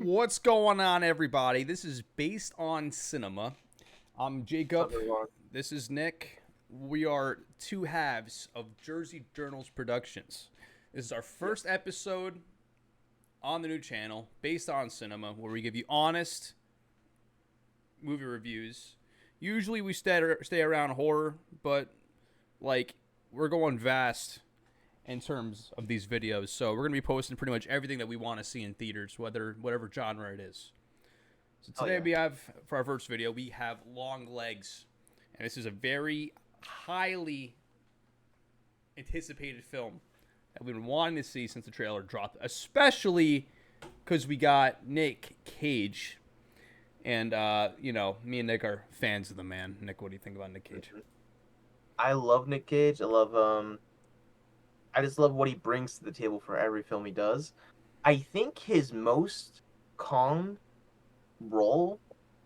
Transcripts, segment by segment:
What's going on, everybody? This is Based on Cinema. I'm Jacob. Something wrong. This is Nick. We are two halves of Jersey Journals Productions. This is our Yeah. first episode on the new channel, Based on Cinema, where we give you honest movie reviews. Usually we stay around horror, but like we're going vast in terms of these videos. So we're gonna be posting pretty much everything that we want to see in theaters, whatever genre it is. So Oh today yeah. we have, for our first video, we have Longlegs, and this is a very highly anticipated film that we've been wanting to see since the trailer dropped, especially because we got Nick Cage, and me and Nick are fans of the man. Nick, what do you think about Nick Cage? I love Nick Cage. I just love what he brings to the table for every film he does. I think his most calm role,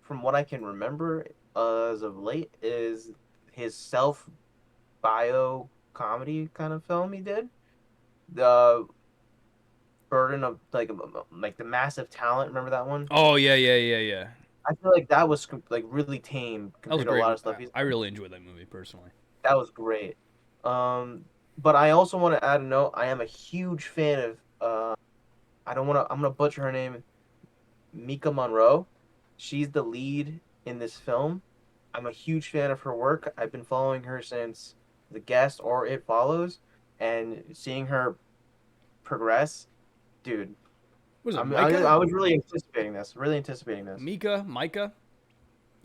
from what I can remember as of late, is his self bio comedy kind of film he did. The burden of like the massive talent. Remember that one? Oh yeah. I feel like that was like really tame That was a compared to a great lot movie. of stuff he's I done. really enjoyed that movie personally. That was great. But I also want to add a note. I am a huge fan of I don't want to. I'm gonna butcher her name. Mika Monroe. She's the lead in this film. I'm a huge fan of her work. I've been following her since The Guest or It Follows, and seeing her progress, dude. Was it I Micah? was really anticipating this. Really anticipating this. Micah?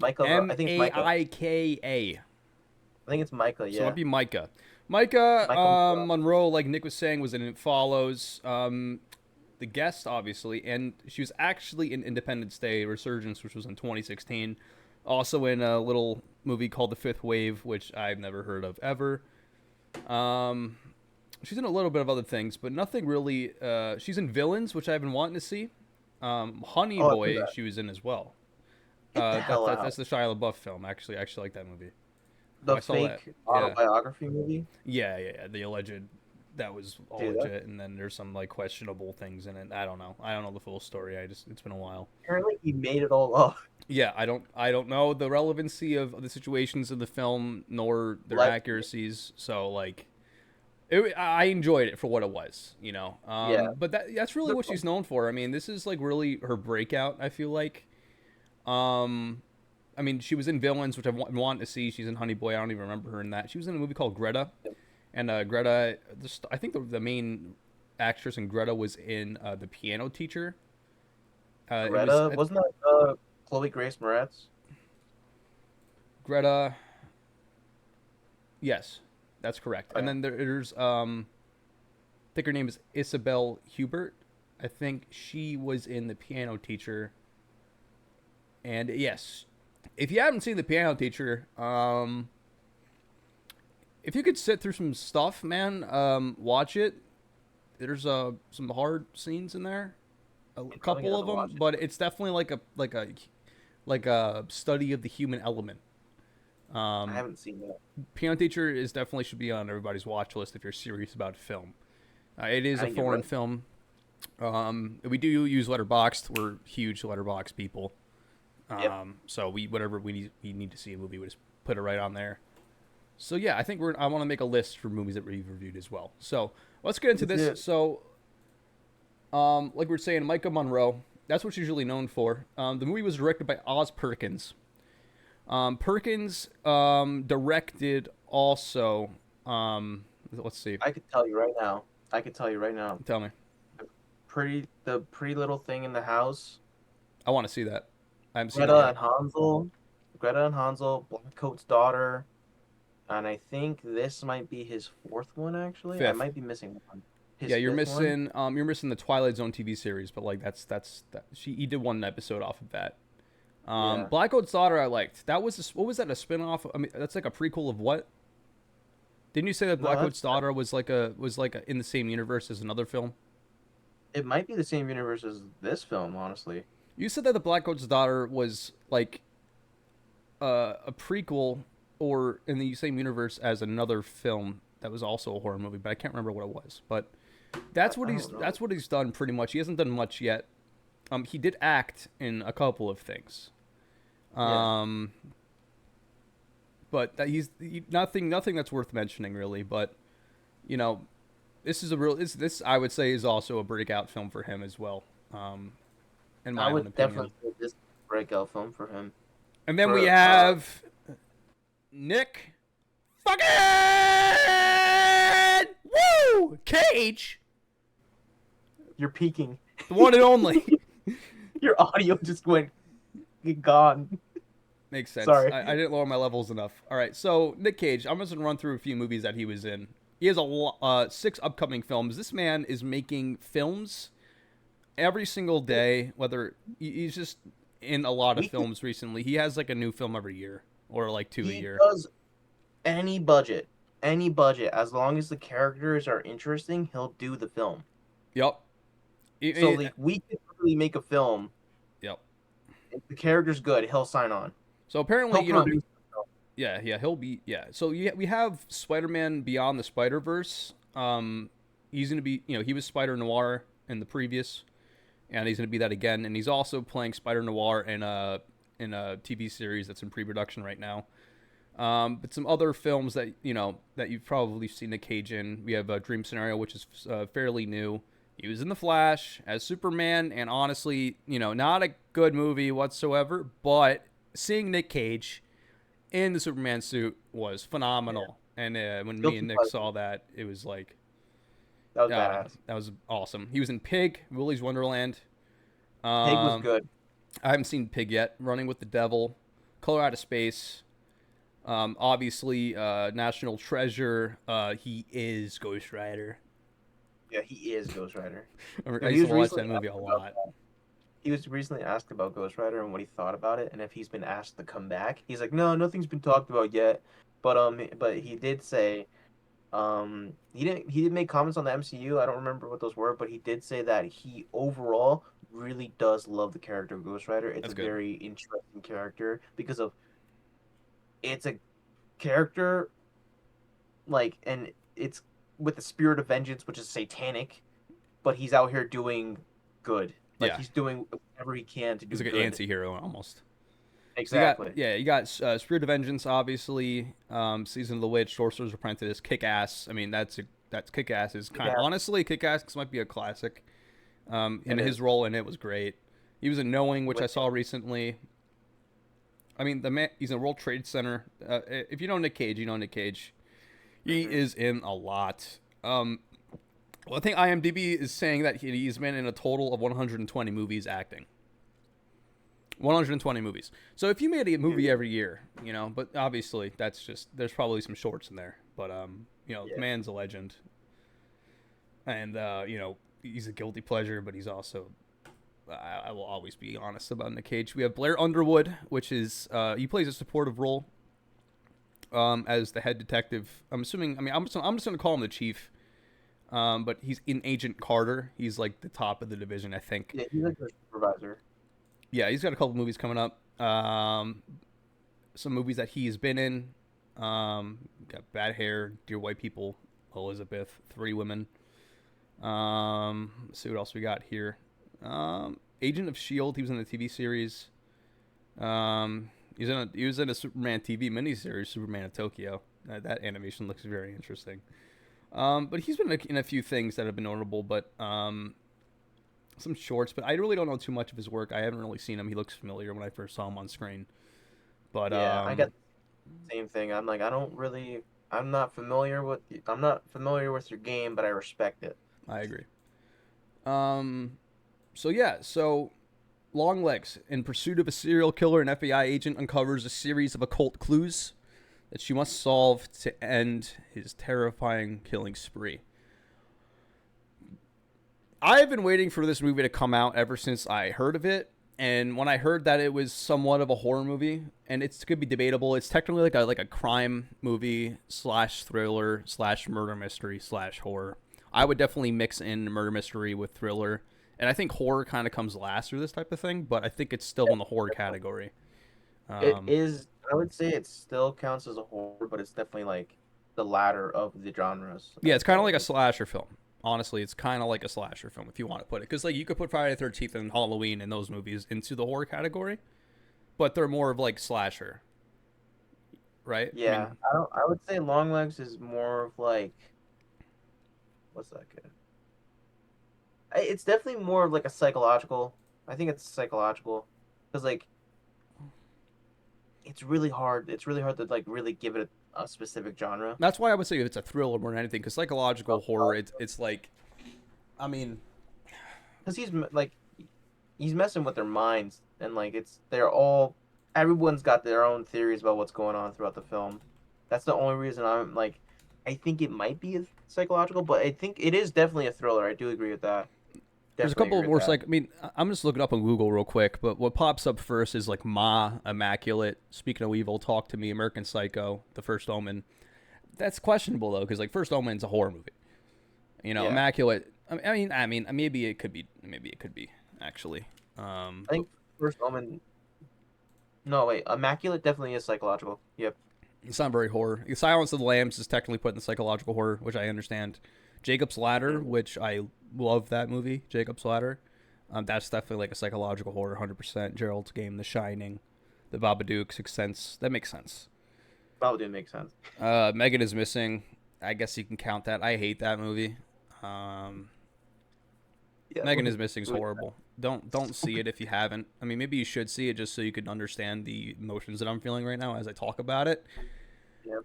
I think it's Micah. Mika. I think it's Micah. So it might Yeah, be Micah. Micah Micah Monroe. Monroe, like Nick was saying, was in It Follows. The Guest, obviously, and she was actually in Independence Day Resurgence, which was in 2016. Also in a little movie called The Fifth Wave, which I've never heard of ever. Um, she's in a little bit of other things, but nothing really. She's in Villains, which I've been wanting to see. Honey Oh, I've heard Boy, that. she was in as well. Get the hell That's out. the Shia LaBeouf film. Actually, I actually like that movie. Oh, The I saw that. fake Yeah, autobiography movie. yeah. The alleged, that was all Dude, that legit, and then there's some like questionable things in it. I don't know. I don't know the full story. It's been a while. apparently he made it all up. Yeah, I don't know the relevancy of the situations in the film nor their Like, accuracies. So like, I enjoyed it for what it was. yeah, But that's really the what she's known for. I mean, this is like really her breakout. I feel like. Um, I mean, she was in Villains, which I've wanted to see. She's in Honey Boy. I don't even remember her in that. She was in a movie called Greta, and Greta. I think the main actress in Greta was in The Piano Teacher. It was Greta wasn't that Chloe Grace Moretz? Greta. Yes, that's correct. And Okay. then there's I think her name is Isabel Hubert. I think she was in The Piano Teacher. And yes, if you haven't seen The Piano Teacher, if you could sit through some stuff, man, watch it. There's some hard scenes in there, a I'm probably gonna couple have of to them, watch it. but it's definitely like a study of the human element. I Um, haven't seen that. Piano Teacher is definitely should be on everybody's watch list if you're serious about film. It is I a think you're foreign right. film. We do use Letterboxd. We're huge Letterboxd people. Yep. So whatever we need to see a movie, we just put it right on there. So yeah, I think I want to make a list for movies that we've reviewed as well. So let's get into Let's do this. it. So like we were saying, Micah Monroe. That's what she's usually known for. The movie was directed by Oz Perkins. Perkins directed also. Let's see. I could tell you right now. I could tell you right now. Tell me. The pretty little thing in the house. I want to see that. I haven't seen that Greta yet. and Hansel. Greta and Hansel. Blackcoat's daughter. And I think this might be his fourth one. Actually, I Fifth. might be missing one. His Yeah, you're fifth one. missing the Twilight Zone TV series, but like that's that he did one episode off of that. Yeah. Black Oat's Daughter I liked. That was what was that, a spin-off? I mean, that's like a prequel of what? Didn't you say that No, Black Oat's Daughter was like in the same universe as another film? it might be the same universe as this film. Honestly. You said that the Black Oat's Daughter was like a prequel or in the same universe as another film that was also a horror movie, but I can't remember what it was. But I don't know. that's what he's done pretty much. He hasn't done much yet. He did act in a couple of things. Yeah. Um, but that nothing that's worth mentioning really. But you know, this is a real this I would say is also a breakout film for him as well. Um, in I my own would opinion. definitely say this is a breakout film for him. And then we For have Nick fucking Woo Cage, you're peaking. the one and only. Your audio just went gone. Makes sense. Sorry. I didn't lower my levels enough. All right, so Nick Cage. I'm just gonna run through a few movies that he was in. He has 6 upcoming films. This man is making films every single day. Whether he's just in a lot of We could, films recently. He has like a new film every year, or like 2 a he year. does any budget, as long as the characters are interesting, he'll do the film. Yep. So like we could really make a film. Yep. If the character's good, he'll sign on. So apparently, He'll produce the film. yeah, he'll be, yeah. So we have Spider-Man Beyond the Spider-Verse. He's gonna be, he was Spider Noir in the previous, and he's gonna be that again. And he's also playing Spider Noir in a TV series that's in pre-production right now. But some other films that that you've probably seen Nick Cage in. We have Dream Scenario, which is fairly new. He was in The Flash as Superman, and honestly, not a good movie whatsoever. But seeing Nick Cage in the Superman suit was phenomenal. Yeah. And when me and Nick saw that, it was like, that was badass. That was awesome. He was in Pig, Willy's Wonderland. Pig was good. I haven't seen Pig yet. Running with the Devil, Color Out of Space. Obviously, National Treasure. He is Ghost Rider. Yeah, he is Ghost Rider. I used to watch that movie a lot. He was recently asked about Ghost Rider and what he thought about it, and if he's been asked to come back. He's like, no, nothing's been talked about yet. But he did say, he did make comments on the MCU. I don't remember what those were, but he did say that he overall really does love the character of Ghost Rider. It's That's a good. very interesting character because of it's a character and it's with the spirit of vengeance, which is satanic, but he's out here doing good. Like, yeah. He's doing whatever he can to do good. He's like good. an anti-hero almost. Exactly. You got Spirit of Vengeance, obviously. Season of the Witch, Sorcerer's Apprentice, Kick-Ass. I mean, that's Kick-Ass is kind of honestly Kick-Ass might be a classic. And his role in it was great. He was in Knowing, which I saw recently. I mean, the man, he's in World Trade Center. If you know Nick Cage, you know Nick Cage. He is in a lot. Well, I think IMDb is saying that he's been in a total of 120 movies acting. 120 movies. So if you made a movie every year, but obviously that's just, there's probably some shorts in there. But, the man's a legend. And, he's a guilty pleasure, but he's also, I will always be honest about Nick Cage. We have Blair Underwood, which is, he plays a supportive role as the head detective. I'm assuming, I'm just going to call him the chief. But he's in Agent Carter. He's like the top of the division, I think. Yeah, he's like the supervisor. Yeah, he's got a couple movies coming up. Some movies that he's been in. Got Bad Hair, Dear White People, Elizabeth, Three Women. Let's see what else we got here. Agent of S.H.I.E.L.D. He was in the TV series. He was in a Superman TV miniseries, Superman of Tokyo. That animation looks very interesting. But he's been in a few things that have been notable, but some shorts. But I really don't know too much of his work. I haven't really seen him. He looks familiar when I first saw him on screen. But yeah, I got the same thing. I'm like, I'm not familiar with your game, but I respect it. I agree. So Longlegs, in pursuit of a serial killer, an FBI agent uncovers a series of occult clues that she must solve to end his terrifying killing spree. I've been waiting for this movie to come out ever since I heard of it, and when I heard that it was somewhat of a horror movie, and it could be debatable, it's technically like a crime movie / thriller / murder mystery / horror. I would definitely mix in murder mystery with thriller, and I think horror kind of comes last for this type of thing, but I think it's still in the horror category. It is. I would say it still counts as a horror, but it's definitely like the latter of the genres. Yeah, it's kind of like a slasher film. Honestly, it's kind of like a slasher film if you want to put it, because like you could put Friday the 13th and Halloween and those movies into the horror category, but they're more of like slasher, right? I Yeah, mean, I would say Longlegs is more of like what's that good? It's definitely more of like a psychological. I think it's psychological because like it's really hard. It's really hard to like really give it a specific genre. that's why I would say it's a thriller more than anything, because psychological horror, it's like, I mean, Because like he's messing with their minds and like it's they're all everyone's got their own theories about what's going on throughout the film. That's the only reason I'm like I think it might be psychological, but I think it is definitely a thriller. I do agree with that. there's a Definitely couple agree of with more that. like, I mean, I'm just looking up on Google real quick, but what pops up first is like Ma, Immaculate, Speaking of Evil, Talk to Me, American Psycho, The First Omen. That's questionable though, because like First Omen's a horror movie. You know, Yeah. Immaculate. I mean, maybe it could be. Maybe it could be actually. I But think First Omen no wait, Immaculate definitely is psychological. Yep. it's not very horror. Silence of the Lambs is technically put in the psychological horror, which I understand. Jacob's Ladder, Mhm. which I love that movie. Jacob's Ladder. That's definitely like a psychological horror, 100%. Gerald's Game, The Shining, The Babadook, Sixth Sense. That makes sense. Probably do make sense. Megan is Missing. I guess you can count that. I hate that movie. Um, Yeah. Megan is Missing is Who- horrible. Don't see it if you haven't. I mean, maybe you should see it just so you can understand the emotions that I'm feeling right now as I talk about it. Yep.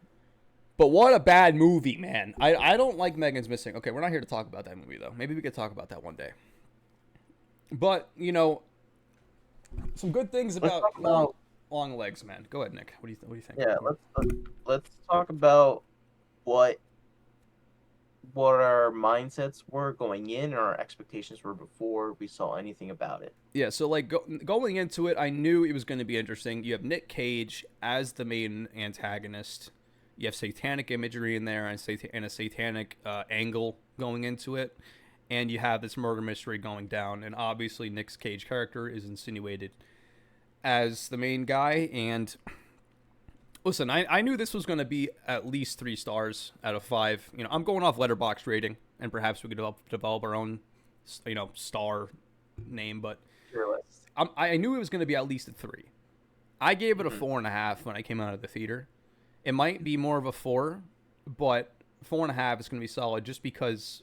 But what a bad movie, man. I don't like Megan's Missing. Okay, we're not here to talk about that movie though. Maybe we could talk about that one day. But some good things Let's about talk about long legs, man. Go ahead, Nick. What do you think? yeah. Let's talk about what what our mindsets were going in, or our expectations were before we saw anything about it. Yeah, so like going into it, I knew it was going to be interesting. You have Nick Cage as the main antagonist. You have satanic imagery in there and a satanic angle going into it, and you have this murder mystery going down. And obviously, Nick Cage character is insinuated as the main guy. And listen, I knew this was going to be at least 3 stars out of 5. I'm going off Letterboxd rating, and perhaps we could develop our own, star name, but Fearless. I knew it was going to be at least a 3. I gave it a Mm-hmm. 4.5 when I came out of the theater. It might be more of a 4, but 4.5 is going to be solid just because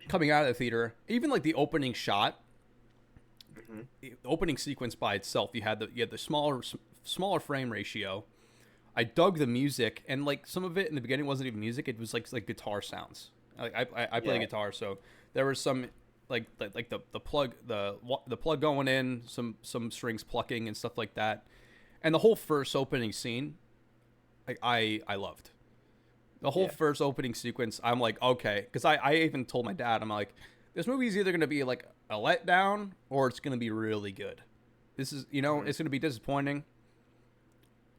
coming out of the theater, even like the opening shot, Mm-hmm. the opening sequence by itself, you had the smaller frame ratio. I dug the music, and like some of it in the beginning wasn't even music; it was like guitar sounds. Like I play Yeah. guitar, so there was some like the plug going in, some strings plucking and stuff like that, and the whole first opening scene, I loved the whole Yeah. first opening sequence. I'm like, okay, because I even told my dad, I'm like, this movie is either gonna be like a letdown or it's gonna be really good. This is Mm-hmm. it's gonna be disappointing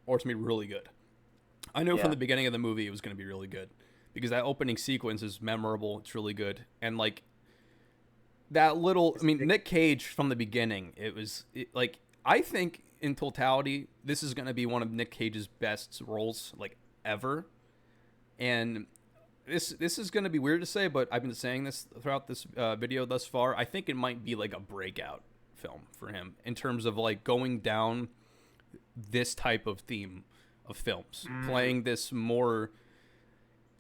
or it's gonna be really good. I knew from Yeah. the beginning of the movie it was gonna be really good because that opening sequence is memorable. It's really good, and like that little, I It's mean, Nick Cage from the beginning, like I think in totality, this is gonna be one of Nick Cage's best roles like ever, and this is gonna be weird to say, but I've been saying this throughout this video thus far. I think it might be like a breakout film for him in terms of like going down this type of theme of films, mm, playing this more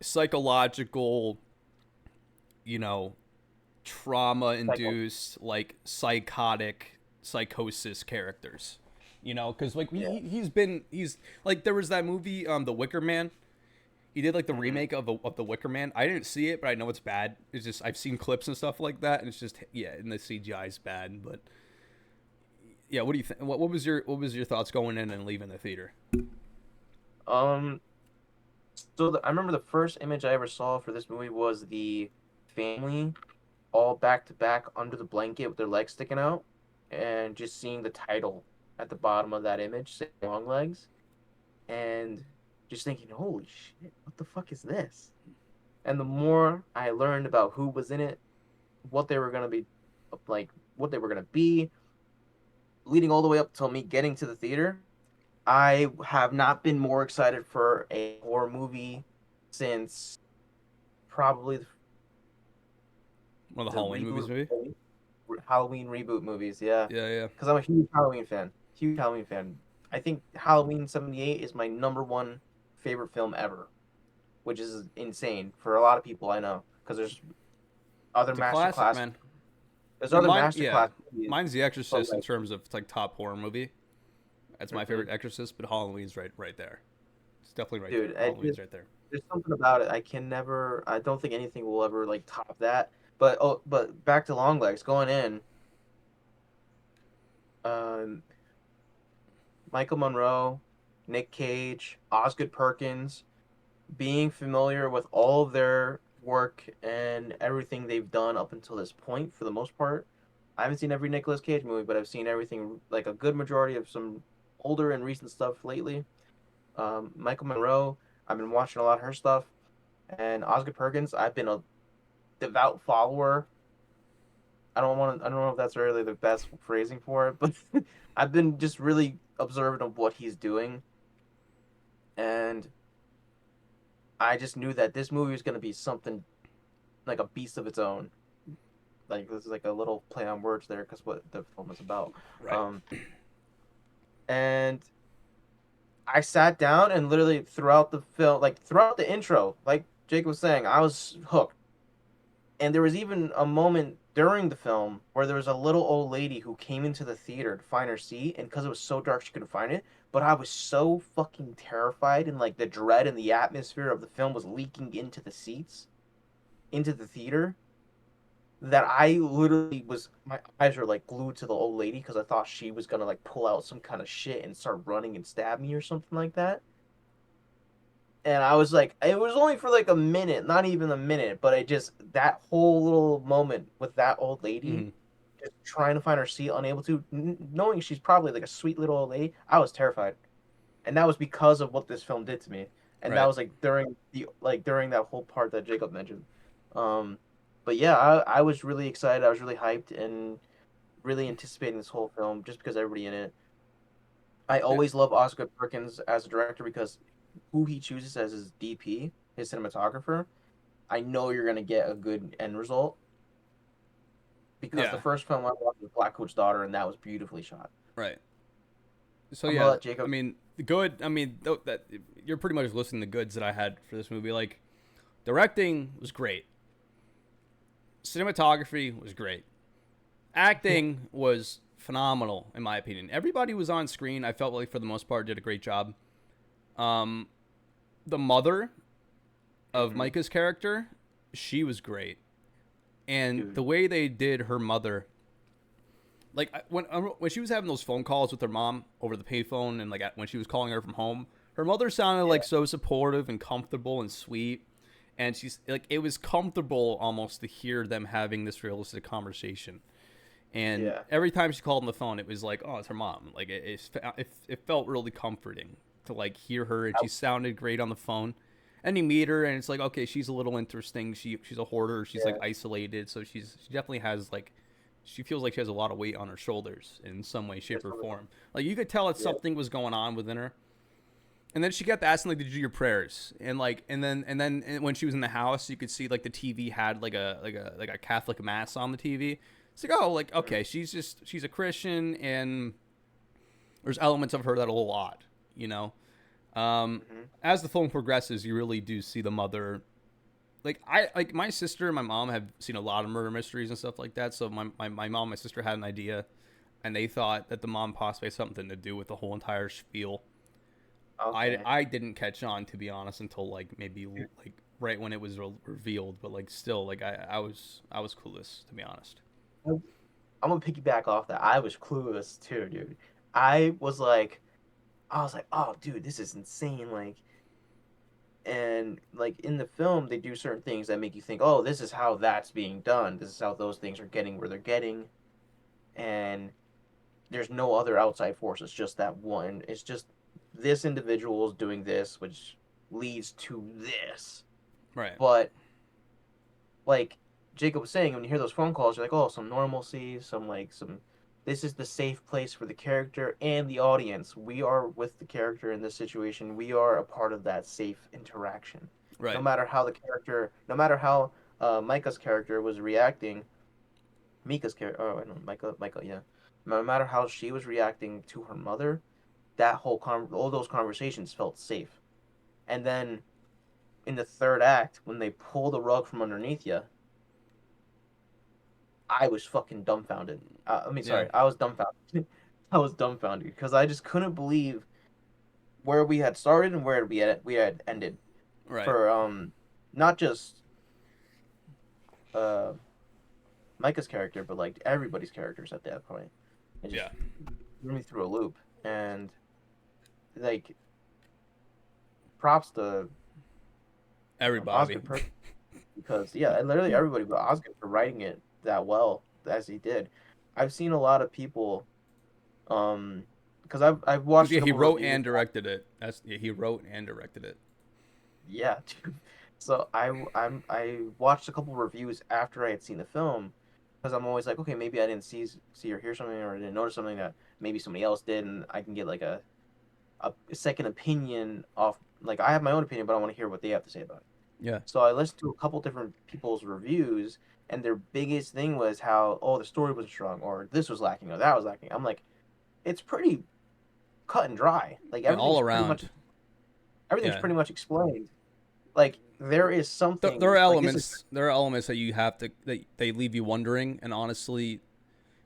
psychological, you know, trauma cycle. induced, like psychotic psychosis characters. Because like Yeah. he's like there was that movie, The Wicker Man. He did like the Mm-hmm. remake of the Wicker Man. I didn't see it, but I know it's bad. It's just I've seen clips and stuff like that, and it's just yeah, and the CGI is bad. But yeah, what do you think? What was your thoughts going in and leaving the theater? Um. So I remember the first image I ever saw for this movie was the family all back to back under the blanket with their legs sticking out, and just seeing the title at the bottom of that image, saying "Long Legs," and just thinking, "Holy shit, what the fuck is this?" And the more I learned about who was in it, what they were gonna be, like, what they were gonna be, leading all the way up till me getting to the theater, I have not been more excited for a horror movie since probably One of the the Halloween movies, reboot maybe. Halloween reboot movies. Yeah, Yeah, yeah. because I'm a huge Halloween fan. Huge Halloween fan. I think Halloween '78 is my number one favorite film ever, which is insane for a lot of people I know. Because other It's a classic, masterclass, man. there's I mean, other mine, yeah, masterclass movies, mine's The but Exorcist in like, terms of like top horror movie. That's my favorite mhm. Exorcist, but Halloween's right there. It's definitely right Dude, there. Halloween's right there. there's something about it. I can never. I don't think anything will ever like top that. But back to Longlegs going in. Um, Michael Monroe, Nick Cage, Osgood Perkins, being familiar with all of their work and everything they've done up until this point, for the most part. I haven't seen every Nicolas Cage movie, but I've seen everything, like a good majority of some older and recent stuff lately. Michael Monroe, I've been watching a lot of her stuff, and Osgood Perkins, I've been a devout follower. I don't know if that's really the best phrasing for it, but I've been just really observant of what he's doing, and I just knew that this movie was going to be something like a beast of its own. Like this is like a little play on words there because what the film is about. Right. Um, and I sat down and literally throughout the film, like throughout the intro, like Jake was saying, I was hooked. And there was even a moment during the film where there was a little old lady who came into the theater to find her seat, and because it was so dark, she couldn't find it. But I was so fucking terrified, and like the dread and the atmosphere of the film was leaking into the seats, into the theater, that I literally was my eyes were like glued to the old lady because I thought she was gonna like pull out some kind of shit and start running and stab me or something like that. And I was like, it was only for like a minute, not even a minute, but it just that whole little moment with that old lady Mm-hmm. just trying to find her seat, unable to, knowing she's probably like a sweet little old lady. I was terrified, and that was because of what this film did to me, and that Right. was like during that whole part that Jacob mentioned. Um, but yeah, I was really excited. I was really hyped and really anticipating this whole film just because everybody in it. I Yeah. always love Oscar Perkins as a director because who he chooses as his DP, his cinematographer, I know you're gonna get a good end result because the Yeah. first film I watched was Black Coat's Daughter, and that was beautifully shot. Right. So I'm gonna yeah, let I Jacob. mean, the good. I mean, that you're pretty much listing the goods that I had for this movie. Like, directing was great. Cinematography was great. Acting was phenomenal, in my opinion. Everybody was on screen. I felt like for the most part did a great job. Um, the mother of Mm-hmm. Micah's character, she was great, and Dude, the way they did her mother, like when she was having those phone calls with her mom over the payphone, and like when she was calling her from home, her mother sounded yeah, like so supportive and comfortable and sweet, and she's like it was comfortable almost to hear them having this realistic conversation. And yeah. every time she called on the phone, it was like, oh, it's her mom. Like it felt really comforting to like hear her, and I, she sounded great on the phone. And you meet her, and it's like, okay, she's a little interesting. She's a hoarder. She's like yeah, isolated, so she definitely has like she feels like she has a lot of weight on her shoulders in some way, shape, there's or something- form. Like you could tell that yeah. something was going on within her. And then she kept asking like, "Did you do your prayers?" And like, and then when she was in the house, you could see like the TV had like a Catholic mass on the TV. It's like, oh, like Mm-hmm. okay, she's a Christian, and there's elements of her that are a little odd, you know. Mm-hmm. As the film progresses, you really do see the mother. Like my sister and my mom have seen a lot of murder mysteries and stuff like that. So my mom and my sister had an idea, and they thought that the mom possibly had something to do with the whole entire spiel. Okay. I didn't catch on, to be honest, until like maybe like right when it was revealed, but like still like I was clueless, to be honest. I'm gonna piggyback off that. I was clueless too, dude. I was like, oh, dude, this is insane. Like, and like in the film, they do certain things that make you think, oh, this is how that's being done. This is how those things are getting where they're getting, and there's no other outside force. It's just that one. It's just this individual is doing this, which leads to this. Right, But like Jacob was saying, when you hear those phone calls, you're like, oh, some normalcy, some. This is the safe place for the character and the audience. We are with the character in this situation. We are a part of that safe interaction. right, No matter how Micah's character was reacting, Mika's character. Oh, I know Micah. Yeah. No matter how she was reacting to her mother, that all those conversations felt safe. And then in the third act, when they pull the rug from underneath you, I was fucking dumbfounded. Yeah. Sorry, I was dumbfounded. I was dumbfounded because I just couldn't believe where we had started and where we had ended Right. for not just uh Micah's character, but like everybody's characters at that point. It just Yeah. threw me through a loop, and like props to Everybody. Osgood because yeah, literally everybody, but Osgood for writing it that well as he did. I've seen a lot of people, um, because I've Because watched a yeah, he couple wrote reviews. and directed it. That's yeah, he wrote and directed it. Yeah, dude. So I watched a couple reviews after I had seen the film because I'm always like, okay, maybe I didn't see or hear something or I didn't notice something that maybe somebody else did, and I can get like a second opinion off. Like I have my own opinion, but I want to hear what they have to say about it. Yeah. So I listened to a couple different people's reviews, and their biggest thing was how, oh, the story wasn't strong, or this was lacking, or that was lacking. I'm like, it's pretty cut and dry. Like Yeah, all around. everything's Yeah. pretty much explained. Like there is There are something like this is elements. There are elements that you have to that they leave you wondering. And honestly,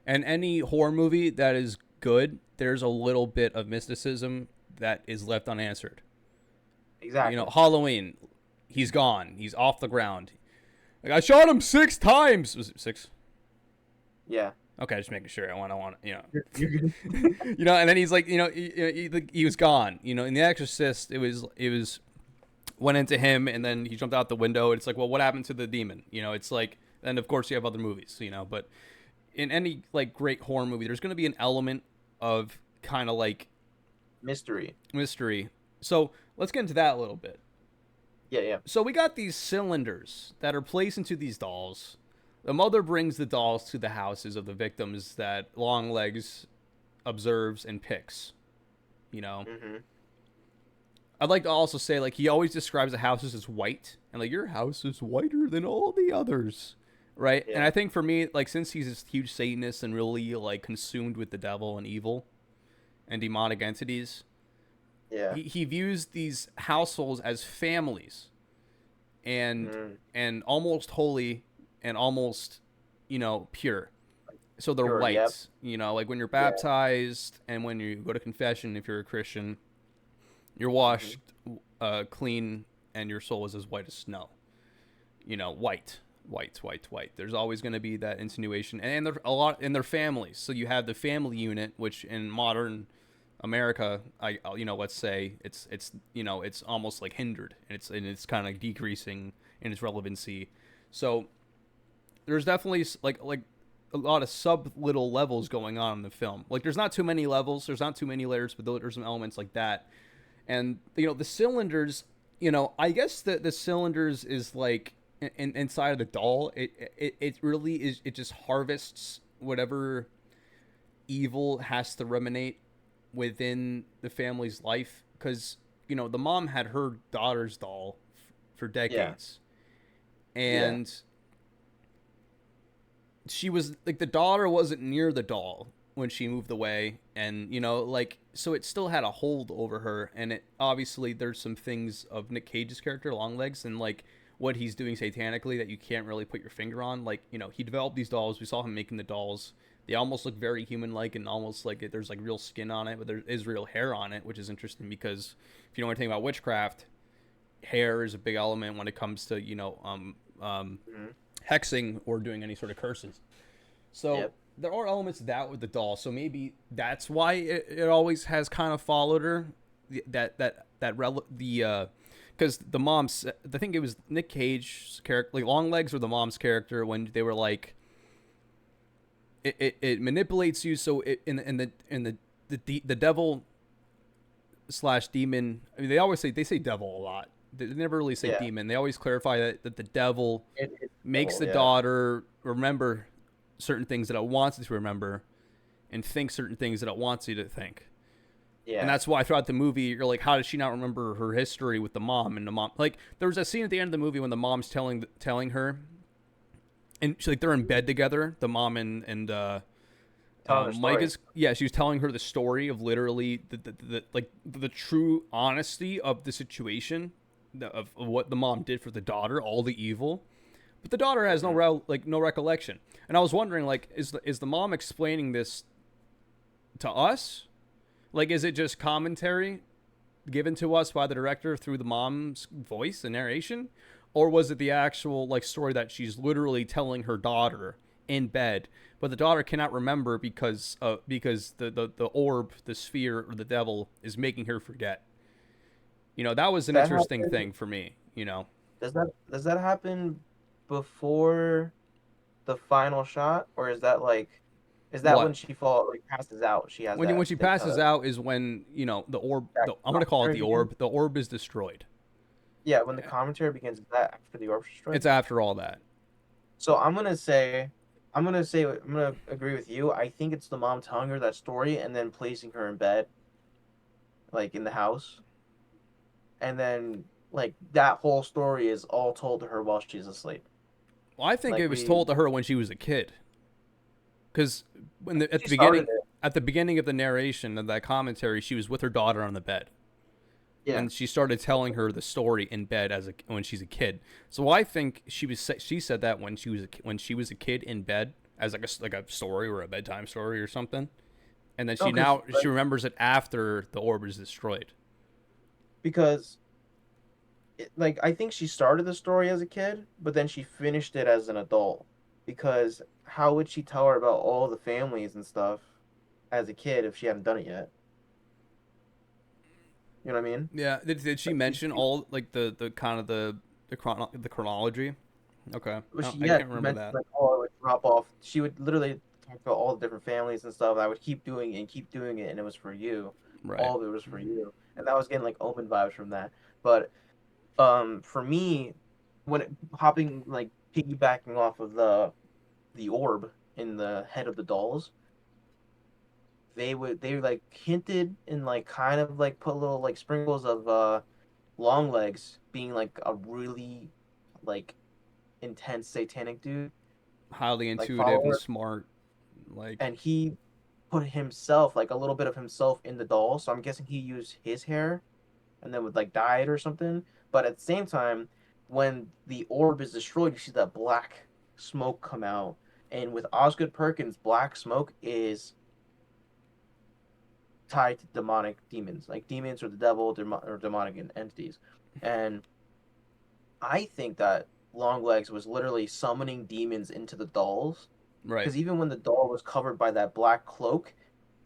and any horror movie that is good, there's a little bit of mysticism that is left unanswered. You know, exactly. Halloween, he's gone. He's off the ground. Like I shot him 6 times. Was it 6? Yeah, Okay, just making sure. I want, you're good. you know. And then he's like, he was gone. You know, in The Exorcist, it was went into him, and then he jumped out the window. And it's like, well, what happened to the demon? You know, it's like, and of course you have other movies, you know, but in any like great horror movie, there's going to be an element of kind of like Mystery. mystery. So let's get into that a little bit. Yeah, yeah. So we got these cylinders that are placed into these dolls. The mother brings the dolls to the houses of the victims that Longlegs observes and picks. You know, Mm-hmm. I'd like to also say like he always describes the houses as white and like your house is whiter than all the others, right? And Yeah, I think for me, like since he's this huge Satanist and really like consumed with the devil and evil and demonic entities, yeah. he views these households as families and Mm. and almost holy and almost pure, so they're Sure. Yep. white, like when you're Yeah. baptized and when you go to confession, if you're a Christian, you're Mm-hmm. washed clean and your soul is as white as snow, white, white, white, white. There's always going to be that insinuation, and they're a lot in their families. So you have the family unit, which in modern America, let's say it's almost like hindered, and it's kind of decreasing in its relevancy. So there's definitely like a lot of sub little levels going on in the film. Like there's not too many levels, there's not too many layers, but there's some elements like that. And the cylinders, I guess the cylinders is like inside of the doll. It really is. It just harvests whatever evil has to ruminate within the family's life, because the mom had her daughter's doll for Yeah. decades, Yeah. and she was like, the daughter wasn't near the doll when she moved away, and like, so it still had a hold over her. And it obviously, there's some things of Nick Cage's character Longlegs and like what he's doing satanically that you can't really put your finger on. Like, he developed these dolls. We saw him making the dolls. They almost look very human like, and almost like there's like real skin on it, but there is real hair on it, which is interesting because if you know anything about witchcraft, hair is a big element when it comes to Mm-hmm. hexing or doing any sort of curses. So Yep. there are elements of that with the doll. So maybe that's why it always has kind of followed her. Because the mom's, I think it was Nick Cage's character, like Longlegs or the mom's character, when they were like, it manipulates you. So the devil slash demon. I mean, they say devil a lot. They never really say Yeah. demon. They always clarify that the devil It's makes cool. the Yeah. daughter remember certain things that it wants you to remember and think certain things that it wants you to think. And Yeah. that's why throughout the movie, you're like, how does she not remember her history with the mom? And the mom, like, there was a scene at the end of the movie when the mom's telling her and like they're in bed together. The mom and Telling her Mike story. is, yeah. She was telling her the story of literally the true honesty of the situation, of what the mom did for the daughter, all the evil. But the daughter has Hmm. no recollection. And I was wondering, like, is the mom explaining this to us? Like, is it just commentary given to us by the director through the mom's voice and narration, or was it the actual like story that she's literally telling her daughter in bed, but the daughter cannot remember because the orb, the sphere, or the devil is making her forget. That was an That interesting happen? thing for me. Does that happen before the final shot, or is that when What she fall like passes out? She has when that she thing passes out is when the orb. that I'm gonna call it commentary the begins. orb. The orb is destroyed. Yeah, when the commentary begins, is that after the orb's destroyed? It's after all that. So I'm gonna agree with you. I think it's the mom telling her that story and then placing her in bed, like in the house, and then like that whole story is all told to her while she's asleep. Well, I think Like it was told to her when she was a kid. Because at she the started beginning, it. of the narration of that commentary, she was with her daughter on the bed, Yeah. and she started telling her the story in bed when she's a kid. So I think she said that when she was a kid in bed as like a story or a bedtime story or something, and then No, because she remembers it after the orb is destroyed. because like I think she started the story as a kid, but then she finished it as an adult. Because how would she tell her about all the families and stuff as a kid if she hadn't done it yet? You know what I mean? Yeah, did she Like mention all like the kind of the chronology? Okay, I yeah, can't she remember mentioned that. like, oh, it would drop off. She would literally talk about all the different families and stuff. And I would keep doing it and keep doing it, and it was for you. Right. All of it was for you, and that was getting like open vibes from that. But for me, hopping like piggybacking off of the orb in the head of the dolls, they like hinted and like kind of like put little like sprinkles of Longlegs being like a really like intense satanic dude, Highly like intuitive and follower, smart. Like, and he put himself like a little bit of himself in the doll. So I'm guessing he used his hair and then would like dye it or something. But at the same time, when the orb is destroyed, you see that black smoke come out. And with Osgood Perkins, black smoke is tied to demonic demons, like demons or the devil or demonic entities. And I think that Longlegs was literally summoning demons into the dolls. right. Because even when the doll was covered by that black cloak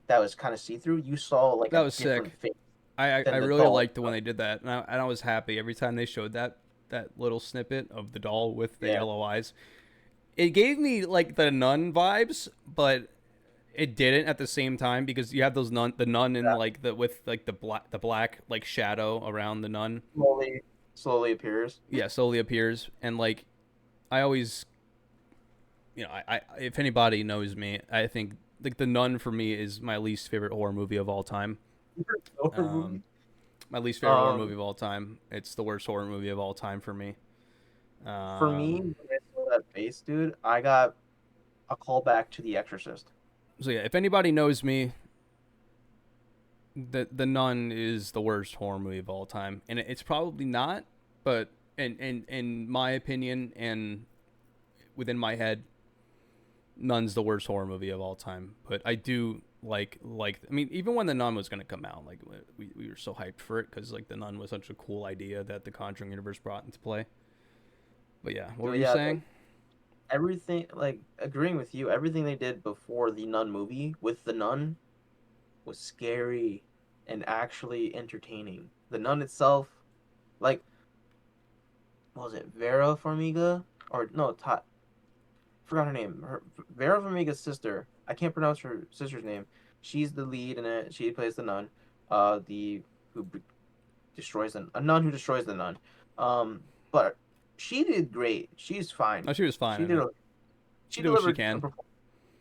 that was kind of see through, you saw like That a was different sick. face I than the really doll. liked it when they did that, and I was happy every time they showed that little snippet of the doll with the Yeah. yellow eyes. It gave me like the nun vibes, but it didn't at the same time because you have the nun in like the with like the black like shadow around the nun. Slowly appears. Yeah, slowly appears, and like I always, I if anybody knows me, I think like the nun for me is my least favorite horror movie of all time. Horror Um, movie. my least favorite horror movie Um, of all time. It's the worst horror movie of all time for me. for me, Um, when I saw that face, dude, I got a call back to The Exorcist. so yeah, if anybody knows me, the Nun is the worst horror movie of all time, and it's probably not, but in my opinion and within my head, Nun's the worst horror movie of all time. But I do like I mean, even when the Nun was gonna come out, like we were so hyped for it because like the Nun was such a cool idea that the Conjuring universe brought into play. But yeah, what were But you yeah, like saying? everything, like agreeing with you, everything they did before the Nun movie with the Nun was scary and actually entertaining. The Nun itself, like, what was it Vera Farmiga or no, forgot her name. Vera Farmiga's sister. I can't pronounce her sister's name. She's the lead in it. She plays the nun. The who destroys a nun who destroys the nun. But she did great. She's fine. Oh, she was fine She in did it. a She she did what she delivered a can.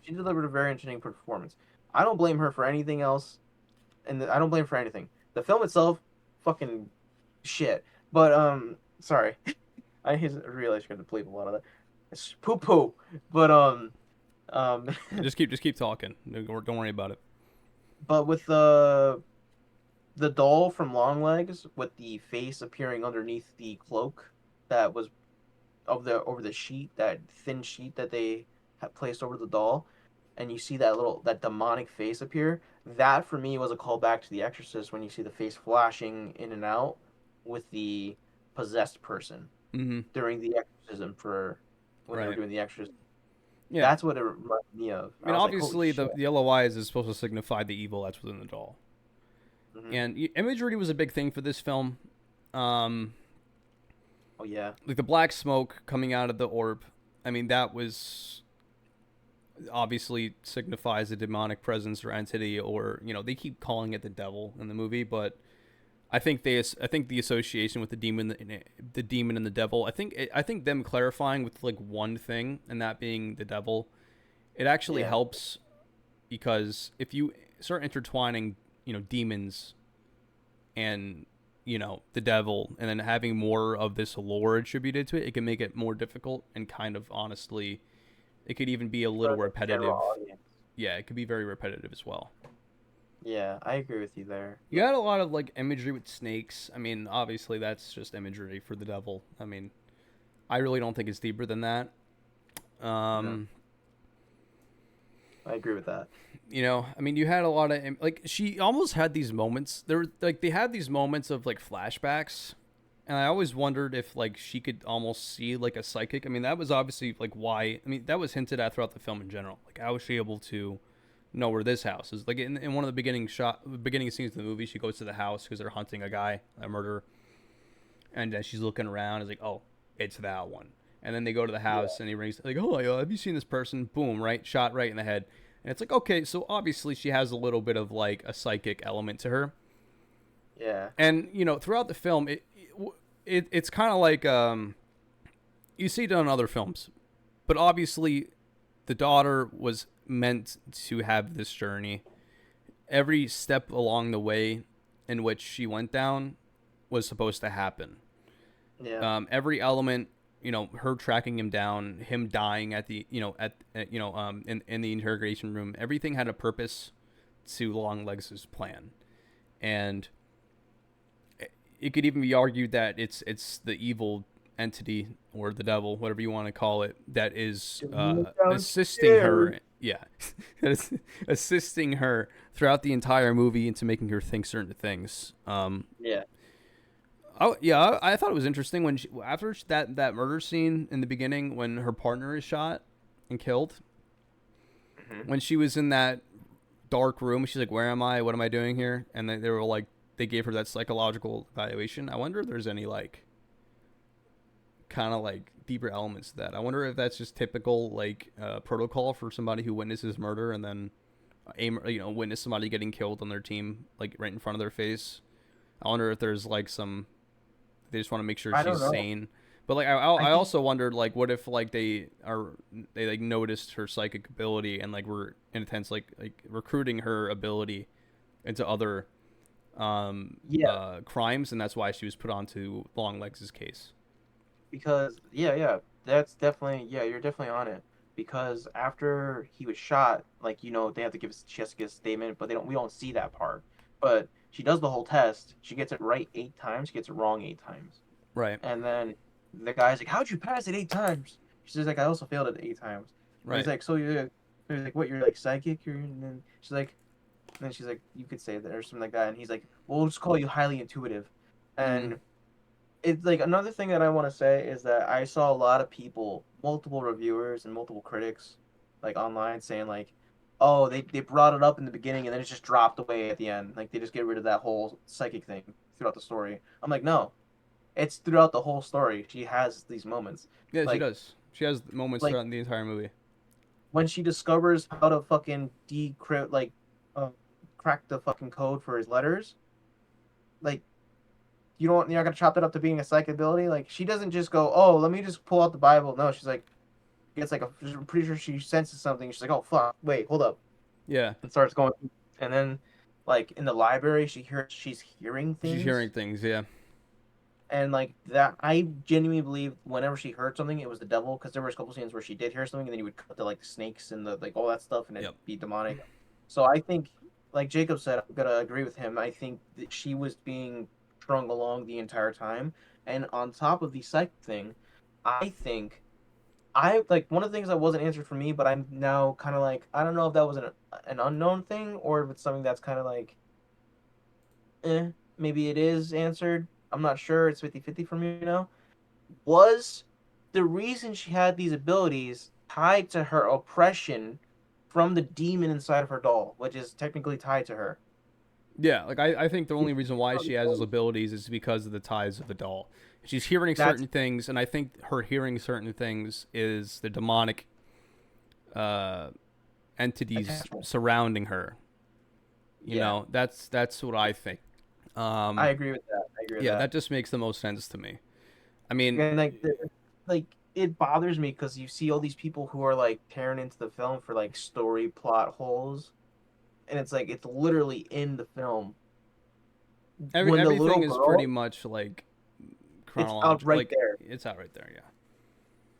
she delivered a very entertaining performance. I don't blame her for anything else, and I don't blame her for anything. The film itself, fucking shit. But sorry, I realized you're gonna bleep a lot of that. It's poo poo. But um, Just keep talking. Don't worry about it. but with the doll from Longlegs with the face appearing underneath the cloak that was of the over the sheet, that thin sheet that they had placed over the doll, and you see that demonic face appear. That for me was a callback to The Exorcist when you see the face flashing in and out with the possessed person Mm-hmm. during the exorcism for when they were Right. doing the exorcism. Yeah. That's what it reminded me of. I I mean, was like, holy obviously, shit. the yellow eyes is supposed to signify the evil that's within the doll, Hmm. and imagery was a big thing for this film. Um, Oh yeah, like the black smoke coming out of the orb. I mean, that was obviously signifies a demonic presence or entity, or they keep calling it the devil in the movie, but I think the association with the demon and the devil. I think them clarifying with like one thing, and that being the devil, it actually yeah, helps because if you start intertwining, demons and the devil, and then having more of this lore attributed to it, it can make it more difficult and kind of honestly, it could even be a for little the general repetitive. audience. Yeah, it could be very repetitive as well. Yeah, I agree with you there. You had a lot of like imagery with snakes. I mean, obviously that's just imagery for the devil. I mean, I really don't think it's deeper than that. No, Um, I agree with that. I mean, you had a lot of like she almost had these moments. There were like they had these moments of like flashbacks, and I always wondered if like she could almost see like a psychic. I mean, that was obviously like why. I mean, that was hinted at throughout the film in general. Like, how was she able to know where this house is? Like in one of the beginning scenes of the movie, she goes to the house because they're hunting a guy, a murderer, and she's looking around. Is like, oh, it's that one. And then they go to the Yeah, house, and he rings like, oh, have you seen this person? Boom, right, shot right in the head. And it's like, okay, so obviously she has a little bit of like a psychic element to her. yeah, And throughout the film, it's kind of like you see it in other films, but obviously the daughter was meant to have this journey. Every step along the way in which she went down was supposed to happen. yeah, Every element, her tracking him down, him dying at the, in the interrogation room, everything had a purpose to Longlegs' plan, and it could even be argued that it's the evil entity or the devil, whatever you want to call it, that is assisting downstairs. her. Yeah, that is assisting her throughout the entire movie into making her think certain things. Yeah. Oh yeah, I thought it was interesting when after that murder scene in the beginning when her partner is shot and killed. Hmm. When she was in that dark room, she's like, "Where am I? What am I doing here?" And they were like, they gave her that psychological evaluation. I wonder if there's any like kind of like deeper elements to that. I wonder if that's just typical like protocol for somebody who witnesses murder and then witness somebody getting killed on their team like right in front of their face. I wonder if there's like some they just want to make sure I don't she's know. sane. But like I I think also wondered like what if like they like noticed her psychic ability and like were in a sense like recruiting her ability into other yeah, crimes, and that's why she was put onto Longlegs' case. because yeah, that's definitely yeah, you're definitely on it. Because after he was shot, like they have to she has to give a statement, but we don't see that part. But she does the whole test. She gets it right 8 times. She gets it wrong 8 times. Right, And then the guy's like, "How'd you pass it 8 times?" She's like, "I also failed it 8 times." And he's right. like, "So you're," he's like, "What? You're like psychic?" And then she's like, "You could say that," or something like that. And he's like, "Well, we'll just call you highly intuitive." Mm-hmm. And it's like another thing that I want to say is that I saw a lot of people, multiple reviewers and multiple critics, like online saying like, "Oh, they brought it up in the beginning and then it's just dropped away at the end. Like they just get rid of that whole psychic thing throughout the story." I'm like, no, it's throughout the whole story. She has these moments, Yeah, she like does. She has moments like throughout the entire movie. when she discovers how to fucking decrypt, uh, crack the fucking code for his letters. Like you're not gonna chop that up to being a psychic ability. Like she doesn't just go, oh, let me just pull out the Bible. No, she's like, gets like I'm pretty sure she senses something. She's like, oh fuck, wait, hold up, Yeah, and starts going, and then like in the library, she's hearing she's hearing things, things. Yeah, And like that, I genuinely believe whenever she heard something, it was the devil. Because there was a couple scenes where she did hear something, and then you would cut to like the snakes and the like all that stuff, and it'd Yep. be demonic. So I think, like Jacob said, I'm gonna agree with him. I think that she was being strung along the entire time, and on top of the psych thing, I think I like one of the things that wasn't answered for me, but I'm now kind of like I don't know if that was an unknown thing or if it's something that's kind of like maybe it is answered. I'm not sure. It's 50-50 for me now. Was the reason she had these abilities tied to her oppression from the demon inside of her doll, which is technically tied to her? Yeah, like I think the only reason why she has those abilities is because of the ties of the doll. She's hearing That's certain things, and I think her hearing certain things is the demonic uh, entities attachment. surrounding her. You Yeah, know, that's what I think. I Um, agree with that. I agree with yeah, that. that just makes the most sense to me. I mean, And like it bothers me because you see all these people who are like tearing into the film for like story plot holes, and it's like it's literally in the film. When the little everything is pretty girl, much like it's out chronological. right Like there. it's out right there. Yeah.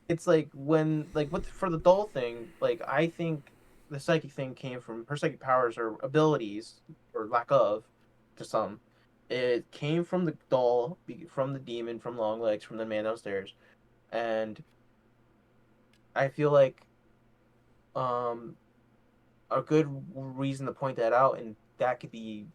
It's like when like with for the doll thing, like I think the psychic thing came from her psychic powers or abilities or lack of to some. It came from the doll, from the demon, from Longlegs, from the man downstairs, and I feel like um a good reason to point that out and that could be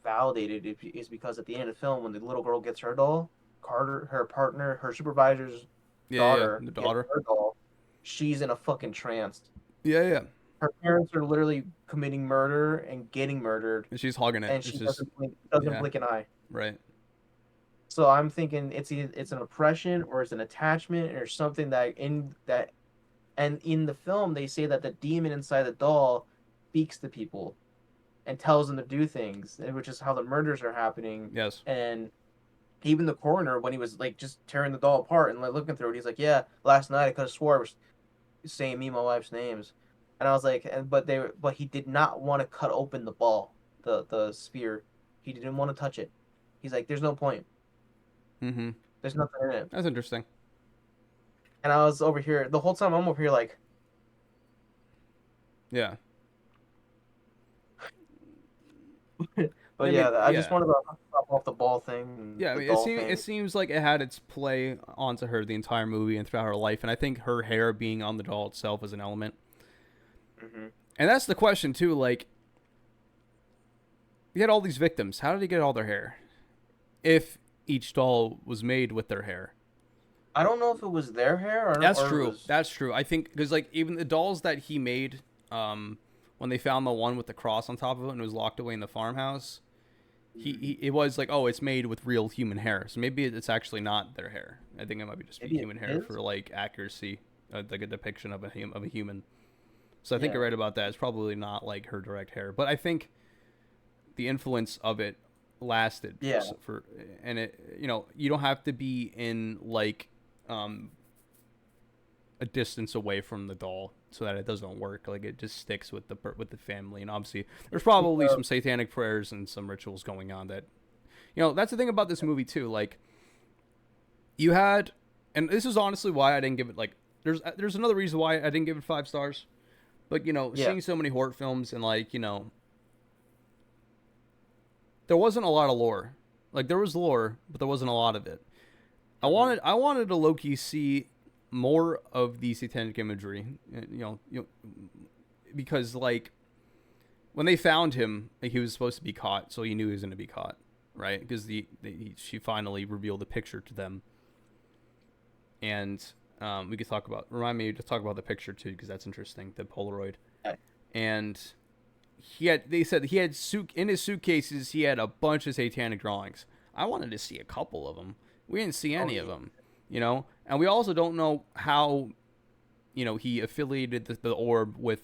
validated is because at the end of the film when the little girl gets her doll, Carter, her partner, her supervisor's Yeah, yeah. daughter The gets daughter. her doll, she's in a fucking trance. Yeah, yeah. Her parents are literally committing murder and getting murdered, And she's hugging it. and It's she just doesn't yeah, blink an eye. right. So I'm thinking it's an oppression or it's an attachment or something that in that and in the film they say that the demon inside the doll speaks to people and tells them to do things, which is how the murders are happening. Yes. And even the coroner, when he was like just tearing the doll apart and like looking through it, he's like, "Yeah, last night I could have swore I was saying me and my wife's names." And I was like, and but he did not want to cut open the ball, the spear. He didn't want to touch it. He's like, "There's no point. Mm-hmm. There's nothing in it." That's interesting. And I was over here the whole time. I'm over here like, Yeah. but I mean, yeah, I just yeah. wanted to hop off the ball thing and Yeah, I the mean, doll it thing. seems like it had its play onto her the entire movie and throughout her life, and I think her hair being on the doll itself is an element. Hmm. And that's the question too. Like, you had all these victims. How did he get all their hair? If each doll was made with their hair. I don't know if it was their hair That's or it true. was. That's true. I think because like even the dolls that he made, when they found the one with the cross on top of it and it was locked away in the farmhouse, he it was like, oh, it's made with real human hair. So maybe it's actually not their hair. I think it might be just be Maybe it human hair is. for like accuracy, like a depiction of a human. So I think Yeah. you're right about that. It's probably not like her direct hair, but I think the influence of it lasted Yeah. for and it you don't have to be in like um a distance away from the doll so that it doesn't work. Like it just sticks with the family, and obviously there's probably some satanic prayers and some rituals going on that that's the thing about this movie too. Like you had, and this is honestly why I didn't give it like. There's another reason why I didn't give it 5 stars. But Yeah. seeing so many horror films and like there wasn't a lot of lore. Like there was lore, but there wasn't a lot of it. Hmm. I wanted to low key see more of the satanic imagery. Because like when they found him, like, he was supposed to be caught, so he knew he was going to be caught, right? Because she finally revealed the picture to them, and we could talk about remind me to talk about the picture too, because that's interesting, the Polaroid, and they said he had in his suitcases he had a bunch of satanic drawings. I wanted to see a couple of them. We didn't see Oh any of yeah. them, and we also don't know how he affiliated the orb with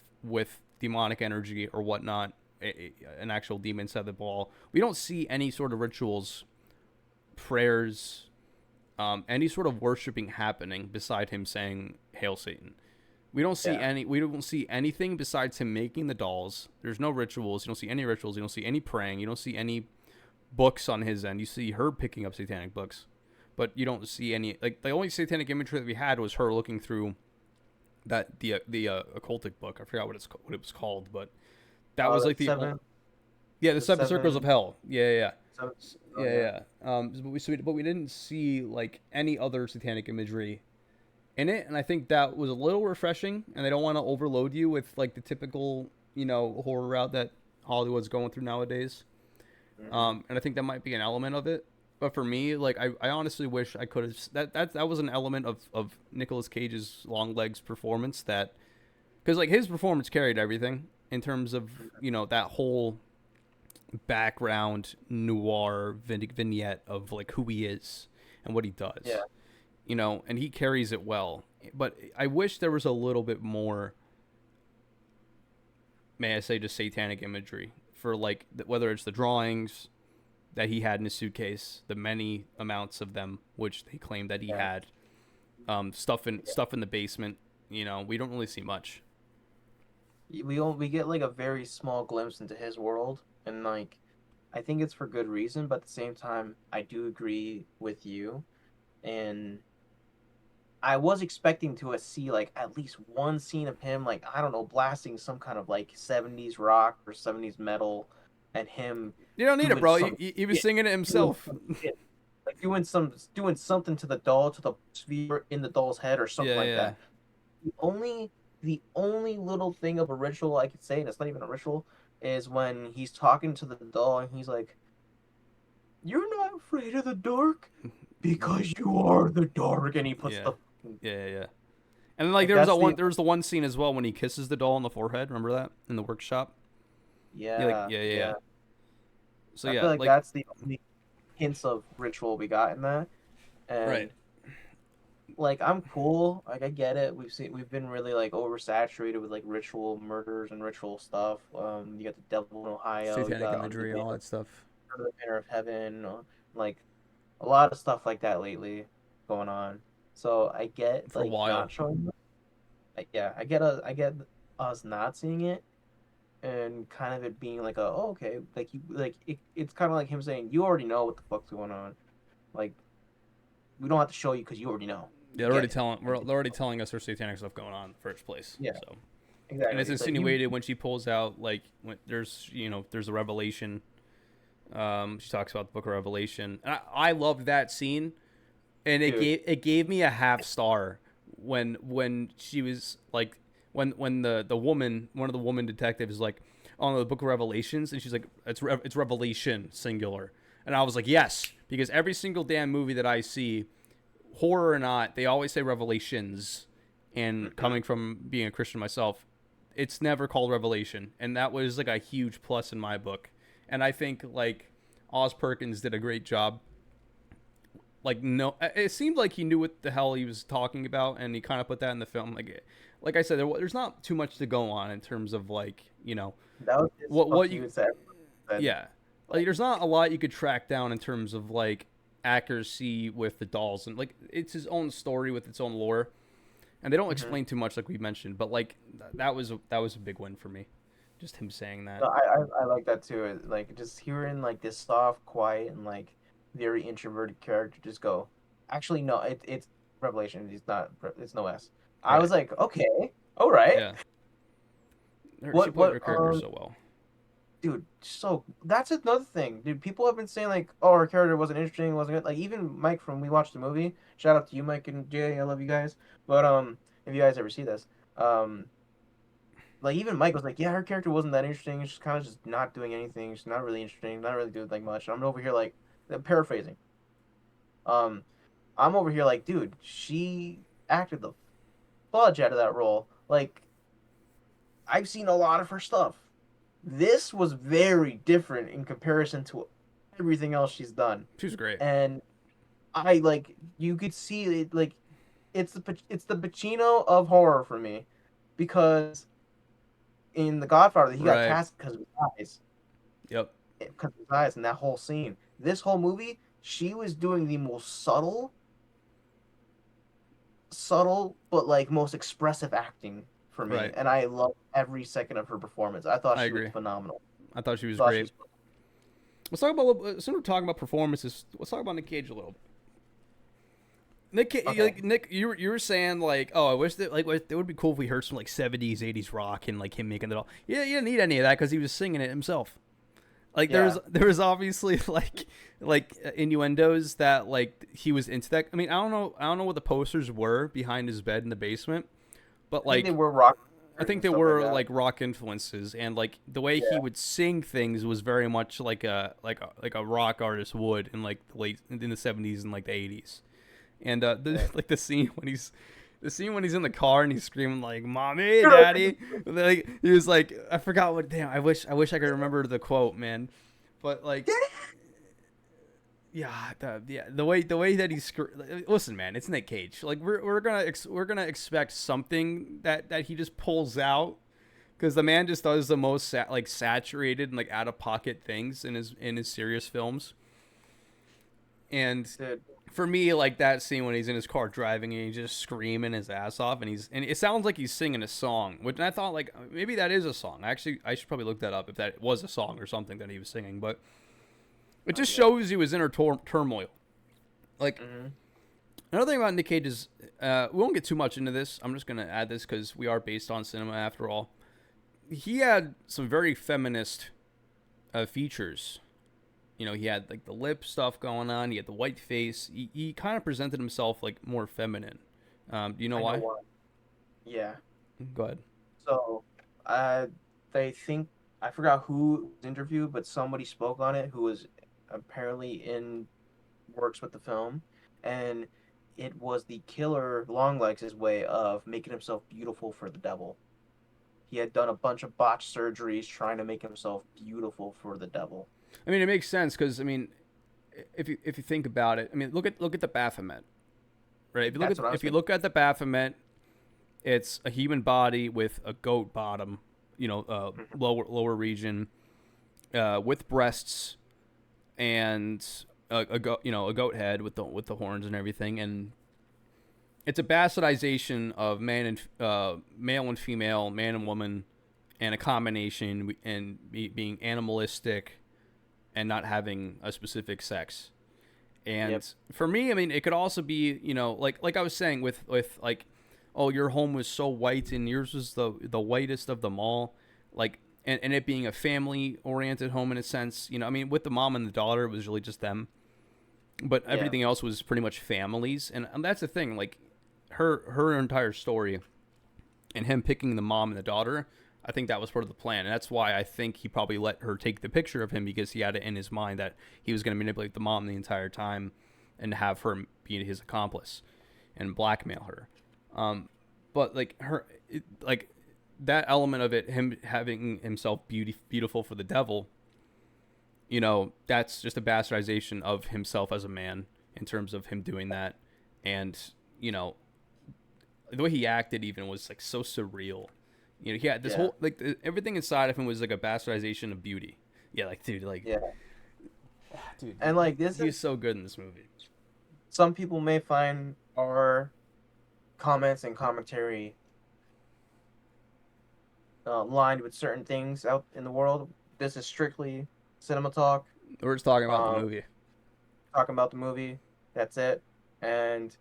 demonic energy or whatnot, an actual demon inside the ball. We don't see any sort of rituals, prayers, any sort of worshiping happening beside him saying "Hail Satan." We don't see Yeah. any. We don't see anything besides him making the dolls. There's no rituals. You don't see any rituals. You don't see any praying. You don't see any books on his end. You see her picking up satanic books, but you don't see any, like, the only satanic imagery that we had was her looking through the occultic book. I forgot what it was called, but that was The like seven, yeah, the the seven circles of seven, hell. Yeah, yeah, seven. Oh yeah, yeah. yeah. But we didn't see like any other satanic imagery in it, and I think that was a little refreshing. And they don't want to overload you with like the typical, horror route that Hollywood's going through nowadays. Hmm. And I think that might be an element of it. But for me, like I honestly wish I could have that was an element of Nicolas Cage's Longlegs performance, that because like his performance carried everything in terms of that whole background noir vignette of like who he is and what he Yeah. does, and he carries it well. But I wish there was a little bit more, may I say, just satanic imagery for like whether it's the drawings that he had in his suitcase, the many amounts of them which they claimed that he Yeah. had, stuff in the basement. We don't really see much. We get like a very small glimpse into his world, and like I think it's for good reason, but at the same time I do agree with you, and I was expecting to see like at least one scene of him, like I don't know, blasting some kind of like 70s rock or 70s metal, and him You don't need it, doing bro. some He was shit, singing it doing himself. some shit, like doing something to the doll, to the sphere in the doll's head or something Yeah, like yeah. that. The only the only little thing of a ritual I could say, and it's not even a ritual, is when he's talking to the doll and he's like, "You're not afraid of the dark because you are the dark," and he puts Yeah, the yeah, yeah. And then like like that's the there was the one scene as well when he kisses the doll on the forehead. Remember that in the workshop? Yeah, like yeah, yeah, yeah, yeah. yeah. So I yeah, feel like like that's the only hints of ritual we got in that. right. And like I'm cool, like I get it. We've been really like oversaturated with like ritual murders and ritual stuff. You got the devil in Ohio, you Satanic got under the imagery and all banner, that stuff under the banner of heaven, like a lot of stuff like that lately going on. So I get for a like while. not showing it. Yeah, I get us not seeing it and kind of it being like okay, like it's kind of like him saying you already know what the fuck's going on. Like we don't have to show you because you already know. Yeah, You get it. they're already telling us there's satanic stuff going on in the first place. Yeah, So, and exactly. it's It's like you. insinuated when she pulls out like when there's a revelation. She talks about the Book of Revelation. And I loved that scene, and Dude. it gave me a half star when she was like when the woman, one of the woman detectives, is like on the Book of Revelations, and she's like it's Revelation singular, and I was like yes, because every single damn movie that I see, horror or not, they always say Revelations, and Mhm. coming from being a Christian myself, it's never called Revelation, and that was like a huge plus in my book, and I think like Oz Perkins did a great job. Like no, it seemed like he knew what the hell he was talking about, and he kind of put that in the film. Like I said, there's not too much to go on in terms of like That was his fuck what you you to everyone said. yeah, like Like, there's not a lot you could track down in terms of like accuracy with the dolls, and like it's his own story with its own lore, and they don't mhm. explain too much like we mentioned, but like that was a big win for me, just him saying that. No, I like that too. Like just hearing like this soft, quiet, and like very introverted character just go. Actually, no, it's Revelation. It's not. It's no S. I Right. was like, okay, all right. Yeah. She played her What character so well. dude, so that's another thing, dude. People have been saying like, "Oh, her character wasn't interesting, wasn't good." Like even Mike from We Watched the Movie. Shout out to you, Mike and Jay. I love you guys. But if you guys ever see this, um, like even Mike was like, "Yeah, her character wasn't that interesting. She's kind of just not doing anything. She's not really interesting. Not really doing like much." And I'm over here like, paraphrasing. Um, I'm over here like, dude, she acted the fudge out of that role. Like I've seen a lot of her stuff. This was very different in comparison to everything else she's done. She was great. And I like you could see it like it's the Pacino of horror for me because in The Godfather he got Right. cast because of his eyes, Yep. because of his eyes in that whole scene. This whole movie, she was doing the most subtle but like most expressive acting for me, Right. and I loved every second of her performance. I thought I she was agree. phenomenal. I thought she was Thought she great. was Let's talk about since we're talking about performances. Let's talk about Nick Cage a little. Okay. Nick, you were saying like, oh, I wish that like it would be cool if we heard some like 70s, 80s rock and like him making it all. Yeah, you didn't need any of that because he was singing it himself. Like Yeah. there was obviously like innuendos that like he was into that. I mean, I don't know what the posters were behind his bed in the basement, but I think they like were rock I think and they stuff like were that. like rock influences, and like the way he Yeah. would sing things was very much like a rock artist would in like the 70s and like the 80s. And Yeah. like the scene when he's in the car and he's screaming like "Mommy, Daddy," like he was like I forgot what. Damn, I wish I could remember the quote, man. But like yeah, the way that he's listen, man, it's Nick Cage. Like we're gonna expect something that he just pulls out because the man just does the most like saturated and like out of pocket things in his serious films. And Dude. for me, like that scene when he's in his car driving and he's just screaming his ass off, and it sounds like he's singing a song, which I thought like maybe that is a song. Actually, I should probably look that up if that was a song or something that he was singing, but it just Yeah. shows you his inner turmoil. Like Hmm. another thing about Nick Cage is we won't get too much into this. I'm just gonna add this because we are based on cinema after all. He had some very feminist features. You know, he had like the lip stuff going on. He had the white face. He kind of presented himself like more feminine. Do you know I know why? why. Yeah. Go ahead. So, they think I forgot who was interviewed, but somebody spoke on it who was apparently in works with the film, and it was the killer Longlegs' way of making himself beautiful for the devil. He had done a bunch of botched surgeries trying to make himself beautiful for the devil. I mean, it makes sense because I mean, if you think about it, I mean, look at the Baphomet, right? That's what I was If you thinking. look at the Baphomet, it's a human body with a goat bottom, you know, Mhm. lower region, with breasts and a goat head with the horns and everything, and it's a bastardization of male and female, man and woman, and a combination and being animalistic and not having a specific sex. Yep. And for me, I mean, it could also be, you know, like I was saying with like, oh, your home was so white and yours was the whitest of them all, like, and it being a family oriented home in a sense, you know, I mean, with the mom and the daughter, it was really just them, but Yeah. everything else was pretty much families, and that's the thing, like, her entire story and him picking the mom and the daughter. I think that was part of the plan, and that's why I think he probably let her take the picture of him because he had it in his mind that he was going to manipulate the mom the entire time and have her be his accomplice and blackmail her. But like like that element of it, him having himself beautiful for the devil, you know, that's just a bastardization of himself as a man in terms of him doing that, and you know, the way he acted even was like so surreal. You know, he had this Yeah. whole like everything inside of him was like a bastardization of beauty. Yeah, like dude, like Yeah. dude, And like this he is is so good in this movie. some people may find our comments and commentary lined with certain things out in the world. This is strictly cinema talk, We're just talking about the um, movie talking about the movie. That's it. And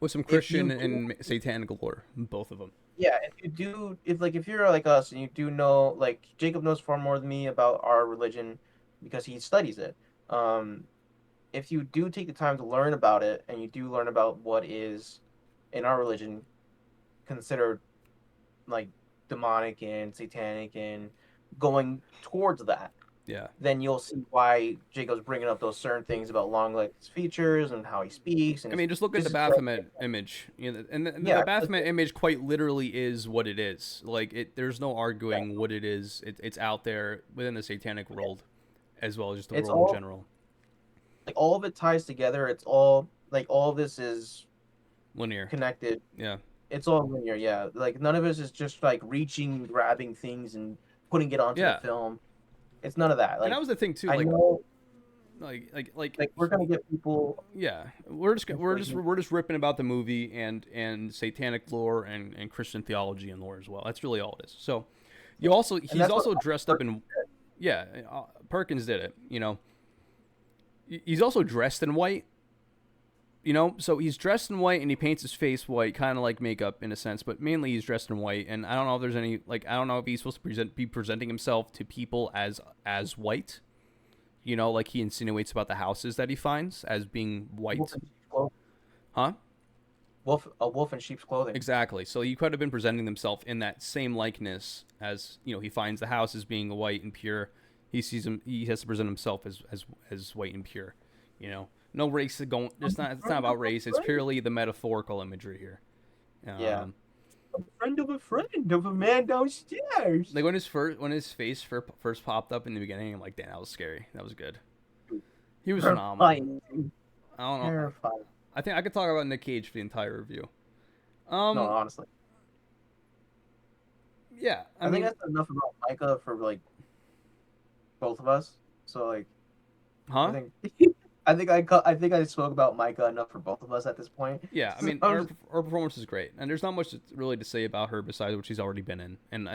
with some if you Christian do, and satanic lore, both of them. yeah, if you do, if you're like us and you do know, like Jacob knows far more than me about our religion because he studies it. Um, if you do take the time to learn about it and you do learn about what is in our religion considered like demonic and satanic and going towards that, Yeah, then you'll see why Jacob's bringing up those certain things about Longleg's features and how he speaks and I his, mean, just look at just the his direct. Baphomet image. You know, and the Yeah, Baphomet image quite literally is what it is. Like it, there's no yeah, arguing what it is. It's out there within the satanic yeah. world, as well as just the It's world in all general. like all of it ties together. It's all like all of this is Linear. connected. Yeah, It's all linear. Yeah, like none of this is just like reaching, grabbing things and putting it onto the yeah. film. It's none of that. And that Like was the thing too. I know, like we're gonna get people. yeah, Information. we're just ripping about the movie and satanic lore and Christian theology and lore as well. That's really all it is. So you also And he's that's what also dressed up in yeah. Perkins did it. You know, he's also dressed in white. so he's dressed in white and he paints his face white, kind of like makeup in a sense, but mainly he's dressed in white. And I don't know if there's any I don't know if he's supposed to be presenting himself to people as white. Like he insinuates about the houses that he finds as being Wolf white, in sheep's clothing. huh? A wolf in sheep's clothing. Exactly. So he could have been presenting himself in that same likeness as he finds the house as being white and pure. He sees him. He has to present himself as white and pure. No race is going. It's not about race. It's purely the metaphorical imagery here. Yeah. A friend of a man downstairs. Like when his face first popped up in the beginning, I'm like, damn, that was scary. That was good. He was phenomenal. I don't know. Terrifying. I think I could talk about Nick Cage for the entire review. No, honestly. Yeah, I think that's enough about Micah for both of us. So huh? I think I spoke about Micah enough for both of us at this point. Yeah, I mean her performance is great, and there's not much really to say about her besides what she's already been in, and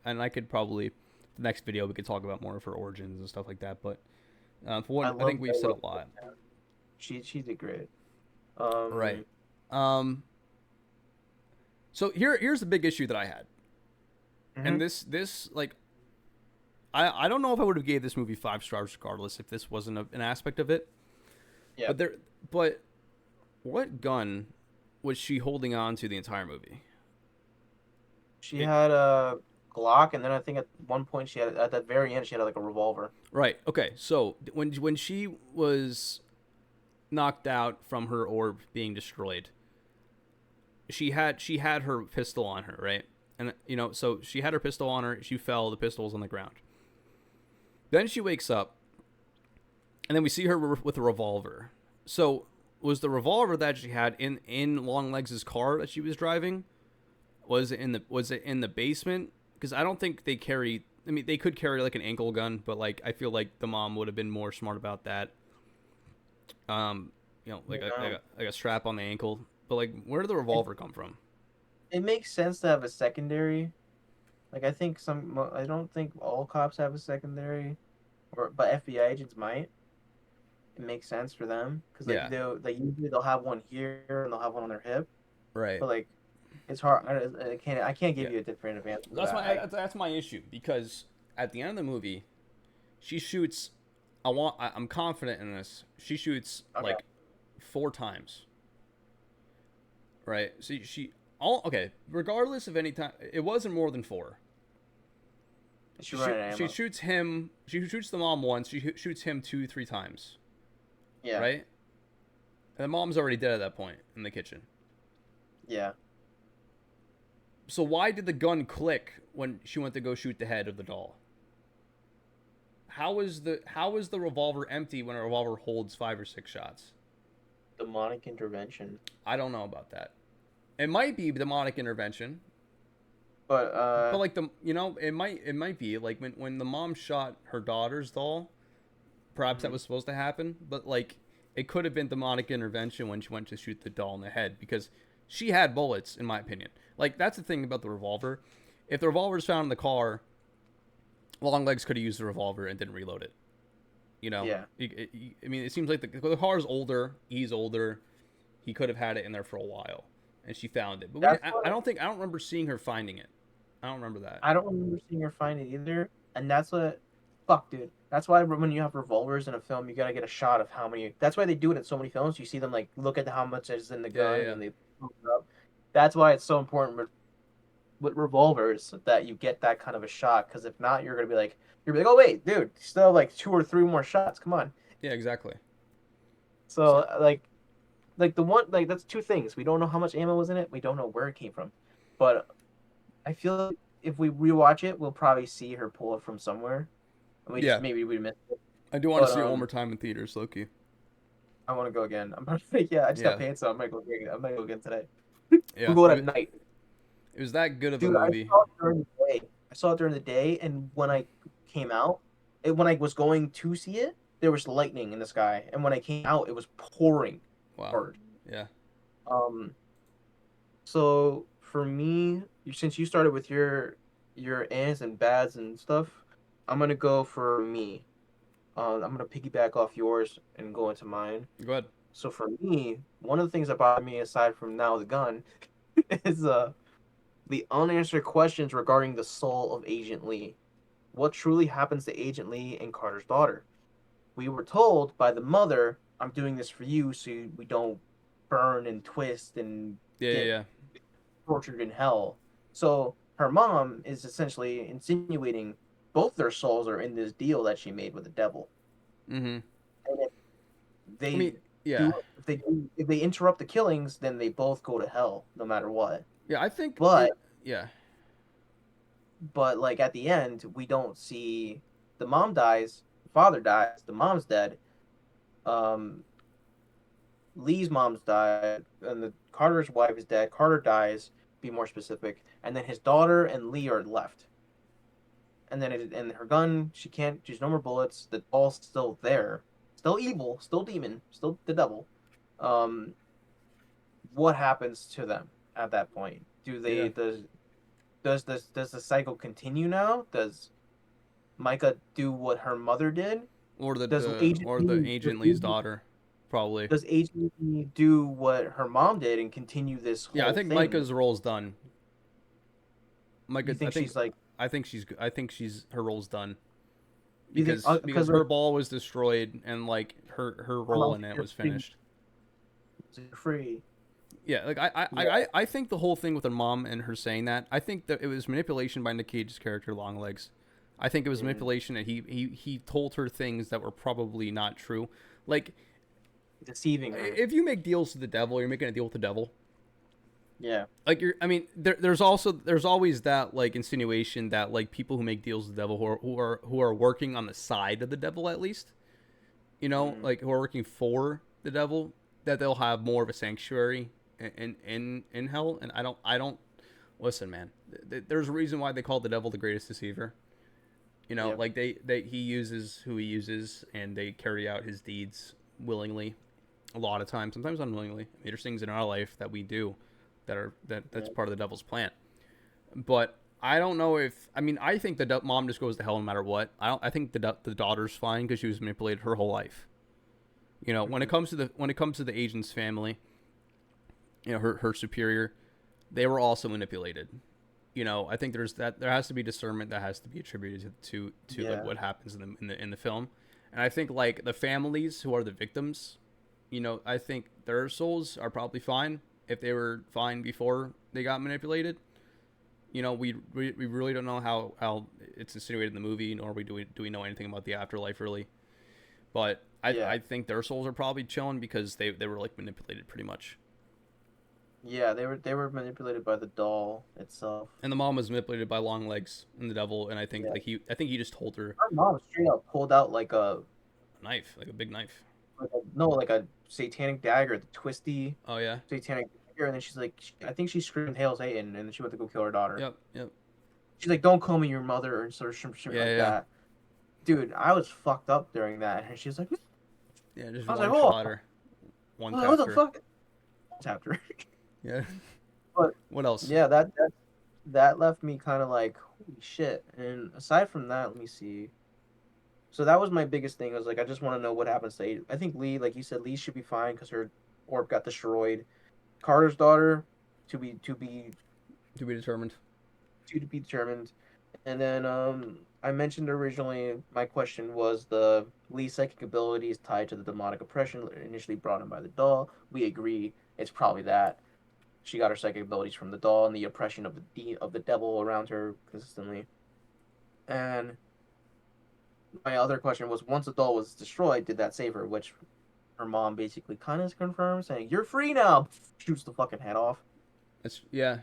I could probably the next video we could talk about more of her origins and stuff like that. But for what I think we've said a lot. She did great. Right. So here's the big issue that I had, and this I don't know if I would have gave this movie 5 stars regardless if this wasn't an aspect of it. Yeah. But what gun was she holding on to the entire movie? She had a Glock, and then I think at one point she had at the very end she had a revolver. Right. Okay. So when she was knocked out from her orb being destroyed, she had her pistol on her, right? And so she had her pistol on her. She fell. The pistol was on the ground. Then she wakes up, and then we see her with a revolver. So was the revolver that she had in Longlegs' car that she was driving? Was it in the basement? Because I don't think they carry. I mean, they could carry an ankle gun, but I feel like the mom would have been more smart about that. A strap on the ankle. But where did the revolver come from? It makes sense to have a secondary. I think I don't think all cops have a secondary, but FBI agents might. It makes sense for them because they'll have one here and they'll have one on their hip. Right. But it's hard. I can't give you a different answer. That's my issue because at the end of the movie, she shoots. I'm confident in this. She shoots 4 times. Right. So regardless of any time, it wasn't more than 4. She shoots him. She shoots the mom once. She shoots him 2-3 times. Yeah. Right. And the mom's already dead at that point in the kitchen. Yeah. So why did the gun click when she went to go shoot the head of the doll? How is the revolver empty when a revolver holds 5 or 6 shots? Demonic intervention. I don't know about that. It might be demonic intervention. But it might be when the mom shot her daughter's doll, perhaps that was supposed to happen, but it could have been demonic intervention when she went to shoot the doll in the head because she had bullets, in my opinion. That's the thing about the revolver. If the revolver is found in the car, Longlegs could have used the revolver and didn't reload it. Yeah. I mean, it seems like the car's older. He's older. He could have had it in there for a while, and she found it. But I don't remember seeing her finding it. I don't remember that. I don't remember seeing her find it either. And that's what, fuck, dude. That's why when you have revolvers in a film, you gotta get a shot of how many. That's why they do it in so many films. You see them look at how much is in the gun and they put it up. That's why it's so important with revolvers that you get that kind of a shot. Because if not, you're gonna be like, oh wait, dude, you still have 2 or 3 more shots. Come on. Yeah, exactly. So the one that's 2 things. We don't know how much ammo was in it. We don't know where it came from, but I feel like if we rewatch it, we'll probably see her pull it from somewhere. And maybe we missed it. I do want to see it one more time in theaters, Loki. I want to go again. I just got paid, so I might go again. I might go again today. Yeah, we're going at night. It was that good of a movie. I saw it during the day, and when I came out, when I was going to see it, there was lightning in the sky, and when I came out, it was pouring hard. Yeah. So for me, since you started with your ands and bads and stuff, I'm gonna go for me. I'm gonna piggyback off yours and go into mine. Go ahead. So for me, one of the things that bothered me aside from now the gun is the unanswered questions regarding the soul of Agent Lee. What truly happens to Agent Lee and Carter's daughter? We were told by the mother, "I'm doing this for you so we don't burn and twist and Yeah, yeah, get yeah. tortured in hell." So her mom is essentially insinuating both their souls are in this deal that she made with the devil. Mm-hmm. And if I they mean, yeah, if they interrupt the killings, then they both go to hell no matter what. yeah. I think But it. Yeah, like at the end, we don't see the mom dies, the father dies, the mom's dead. Um, Lee's mom's died, and the Carter's wife is dead. Carter dies, be more specific, and then his daughter and Lee are left. And then and her gun, she can't. She's no more bullets. The doll's still there, still evil, still demon, still the devil. Um, what happens to them at that point? Do yeah. they does the cycle continue now? Does Micah do what her mother did? Does Agent Or the Lee Agent Lee's daughter, probably. does Agent Lee do what her mom did and continue this Yeah, I whole think thing? Micah's role's done. You Micah, think she's like I think she's her role's done you think because because her like ball was destroyed and like her her role mom in it you're was free, finished. you're free. Yeah, like Yeah. I think the whole thing with her mom and her saying that, I think that it was manipulation by Nick Cage's character Longlegs. I think it was Mm. manipulation that he told her things that were probably not true. Like Deceiving her. if you make deals with the devil, you're making a deal with the devil. Yeah. Like you're, I mean, there's always that like insinuation that like people who make deals with the devil who are working on the side of the devil at least, you know, Mm. like who are working for the devil, that they'll have more of a sanctuary in hell. And I don't listen, man. There's a reason why they call the devil the greatest deceiver. You know, Yep. like they he uses who he uses, and they carry out his deeds willingly. A lot of times, sometimes unwillingly. I mean, there's things in our life that we do that's Yep. part of the devil's plan. But I don't know if I mean I think the mom just goes to hell no matter what. I think the daughter's fine because she was manipulated her whole life. You know, Mm. when it comes to the agent's family, you know, her superior, they were also manipulated. You know, I think there has to be discernment that has to be attributed to like Yeah. what happens in the film. And I think like the families who are the victims, you know, I think their souls are probably fine if they were fine before they got manipulated. You know, we really don't know how it's insinuated in the movie, nor do we know anything about the afterlife really. But Yeah. I think their souls are probably chilling because they were like manipulated pretty much. Yeah, they were manipulated by the doll itself. And the mom was manipulated by Longlegs and the devil, and Yeah. I think he just told her Her mom straight up pulled out a knife, like a big knife. like a satanic dagger, the twisty Oh yeah, satanic dagger, and then she's like, I think she screamed "Hail Satan," and then she went to go kill her daughter. yep, yep, She's like, "Don't call me your mother," or sort of shit yeah, like yeah, that. Dude, I was fucked up during that, and she's like, yeah. Just I was like, one "Oh, shot her, one what tapped the her. fuck?" Tapped her. Yeah. But What else? yeah, that left me kind of like, holy shit. And aside from that, let me see. So that was my biggest thing. I was like, I just want to know what happens to Aiden. I think Lee, like you said, Lee should be fine because her orb got destroyed. Carter's daughter, to be To be determined. to be determined. And then I mentioned originally my question was the Lee's psychic abilities tied to the demonic oppression initially brought in by the doll. We agree it's probably that. She got her psychic abilities from the doll and the oppression of the devil around her consistently. And my other question was, once the doll was destroyed, did that save her? Which her mom basically kind of confirmed, saying, "You're free now." Shoots the fucking head off. That's yeah,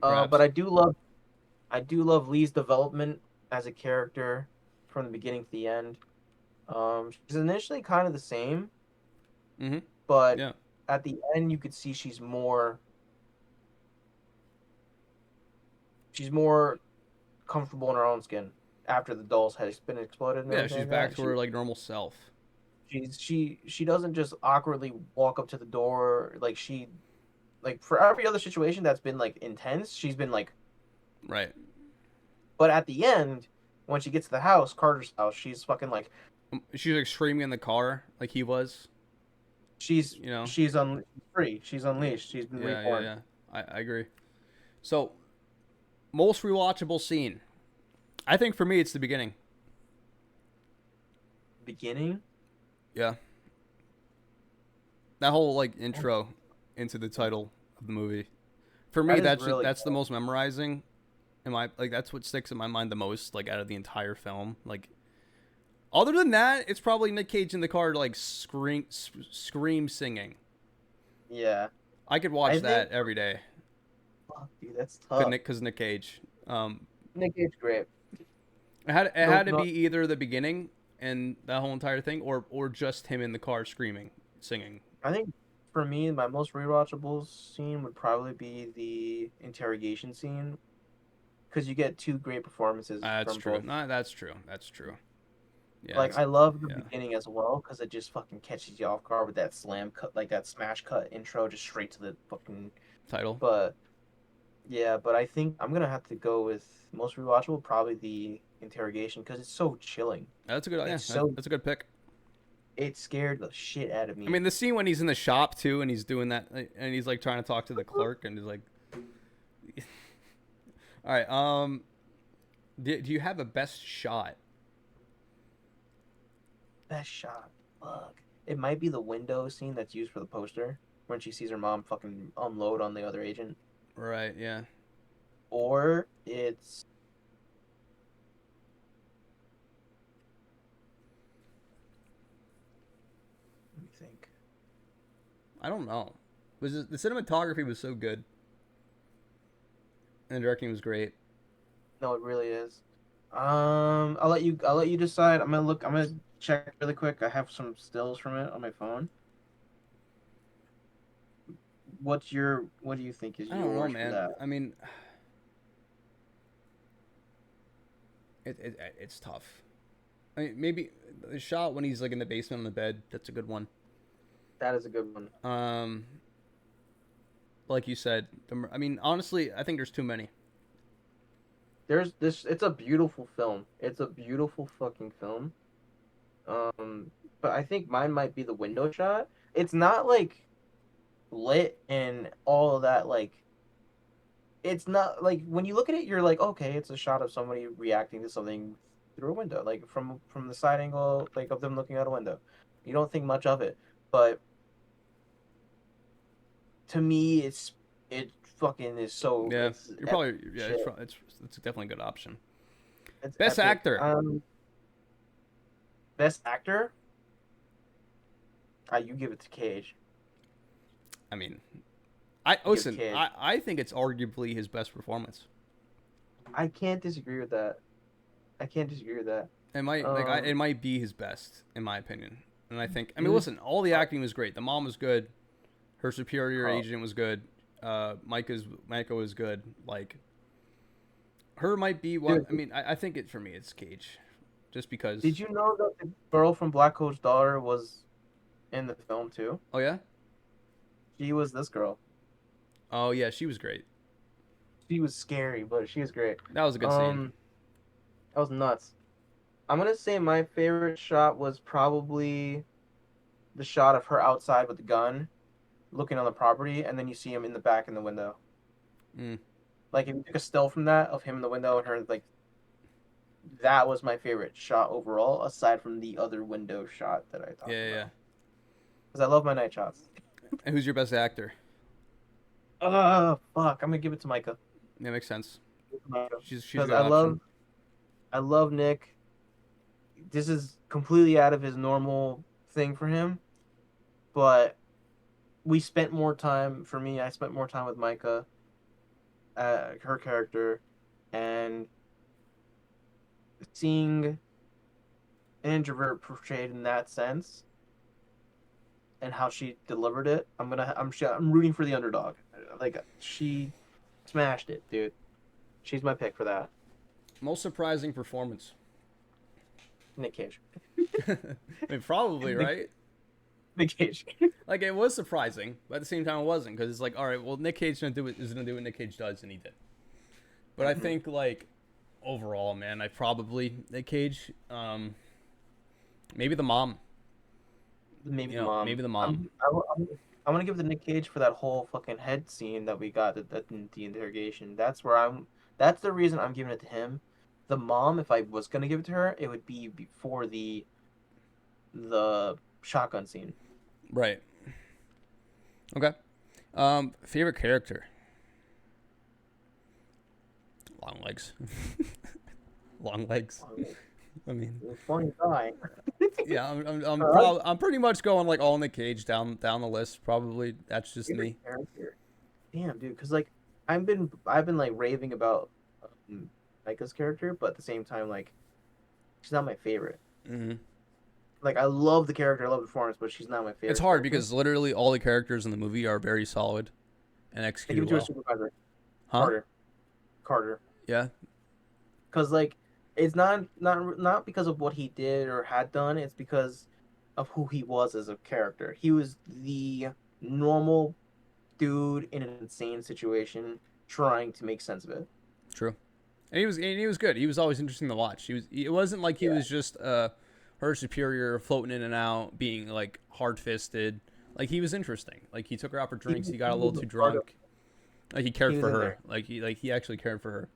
But perhaps. I do love Lee's development as a character from the beginning to the end. She's initially kind of the same, Mm-hmm. but Yeah. at the end you could see she's more comfortable in her own skin after the doll's head has been exploded and Yeah, everything she's like back that. to her like normal self. She doesn't just awkwardly walk up to the door like she like for every other situation that's been like intense, she's been like Right. but at the end, when she gets to the house, Carter's house, she's fucking like She's like screaming in the car like he was. She's You know? she's un free. She's unleashed. She's been Yeah, yeah, reborn. yeah. I agree. So, most rewatchable scene. I think for me, it's the beginning. Beginning. Yeah, that whole like intro into the title of the movie. For me, That is really that's the most memorizing. That's what sticks in my mind the most, like out of the entire film. Like other than that, it's probably Nick Cage in the car like scream singing. yeah. I could I watch think that every day. fuck, dude, that's Could tough. Nick Because Nick Cage. Nick Cage, great. It No, had to be no. either the beginning and that whole entire thing, or just him in the car screaming, singing. I think for me, my most rewatchable scene would probably be the interrogation scene because you get two great performances That's from true. both. No, that's true. That's true. Yeah, Like it's I love the yeah. beginning as well because it just fucking catches you off guard with that slam cut, like that smash cut intro, just straight to the fucking. Title. But yeah, but I think I'm gonna have to go with most rewatchable, probably the interrogation because it's so chilling. That's a good. Yeah, It's so that's a good pick. it scared the shit out of I me. mean, the scene when he's in the shop too, and he's doing that, and he's like trying to talk to the clerk, and he's like, "All right, do you have a best shot?" Best shot. Fuck. It might be the window scene that's used for the poster when she sees her mom fucking unload on the other agent. Right. Yeah. Or it's let me think. I don't know. The cinematography was so good, and the directing was great. No, it really is. I'll let you decide. I'm gonna check really quick. I have some stills from it on my phone. What do you think is I don't know, yours for man. that? I mean, it's tough. I mean, maybe the shot when he's like in the basement on the bed. That's a good one. That is a good one. Um, like you said, I mean, honestly, I think there's too many. There's this it's a beautiful film. It's a beautiful fucking film. Um, but I think mine might be the window shot. It's not like lit and all of that like it's not like when you look at it you're like okay it's a shot of somebody reacting to something through a window like from the side angle like of them looking out a window. You don't think much of it. But to me it fucking is so Yeah, it's you're epic probably yeah. shit. It's definitely a good option. It's Best epic. actor. Best actor? You give it to Cage. I mean, I You give it to listen. Cage. I think it's arguably his best performance. I can't disagree with that. I can't disagree with that. It Um, might be his best in my opinion. And I think I mean dude, listen, all the uh, acting was great. The mom was good. Her superior uh, agent was good. Micah was good. Like her might be one. dude, I mean, I think it for me it's Cage, just did because. you know that the girl from Black Coat's daughter was in the film too? Oh yeah. She was this girl. Oh yeah, she was great. She was scary, but she was great. That was a good scene. Um, that was nuts. I'm gonna say my favorite shot was probably the shot of her outside with the gun, looking on the property, and then you see him in the back in the window. Mm, Like if you took a still from that of him in the window and her like that was my favorite shot overall, aside from the other window shot that I yeah, talked yeah, yeah. about. Because I love my night shots. And who's your best actor? Fuck! I'm gonna give it to Micah. That makes sense. She's a Because good option. I love Nick. This is completely out of his normal thing for him, but we spent more time. For me, I spent more time with Micah, her character, and seeing an introvert portrayed in that sense and how she delivered it. I'm rooting for the underdog. Like she smashed it, dude. She's my pick for that. Most surprising performance. Nick Cage. I mean, probably Nick, right. Nick Cage. Like it was surprising, but at the same time it wasn't because it's like, all right, well, Nick Cage is gonna do what Nick Cage does, and he did. But I think like overall, man, I probably Nick Cage. Maybe the mom. maybe You the know, mom. maybe the mom. I'm gonna give the Nick Cage for that whole fucking head scene that we got at the interrogation. That's where I'm. That's the reason I'm giving it to him. The mom, if I was gonna give it to her, it would be before the shotgun scene. Right. Okay. Favorite character? Long legs. Long legs. I mean, Funny guy. yeah, Alright. I'm pretty much going like all in the cage down the list. Probably that's just Favorite me. character. Damn, dude, because like I've been like raving about Micah's character, but at the same time, like she's not my favorite. Hmm. Like I love the character, I love the performance, but she's not my It's favorite hard character. because literally all the characters in the movie are very solid and I give executed it to her well. supervisor, Huh? Carter. Carter, Yeah. because like it's not because of what he did or had done. It's because of who he was as a character. He was the normal dude in an insane situation trying to make sense of it. True. And he was good. He was always interesting to watch. He was. It wasn't like he Yeah. was just her superior, floating in and out, being like hard fisted. Like he was interesting. Like he took her out for He, drinks. He got he a little was a too part of. drunk. Like he cared He was for in her. there. He actually cared for her.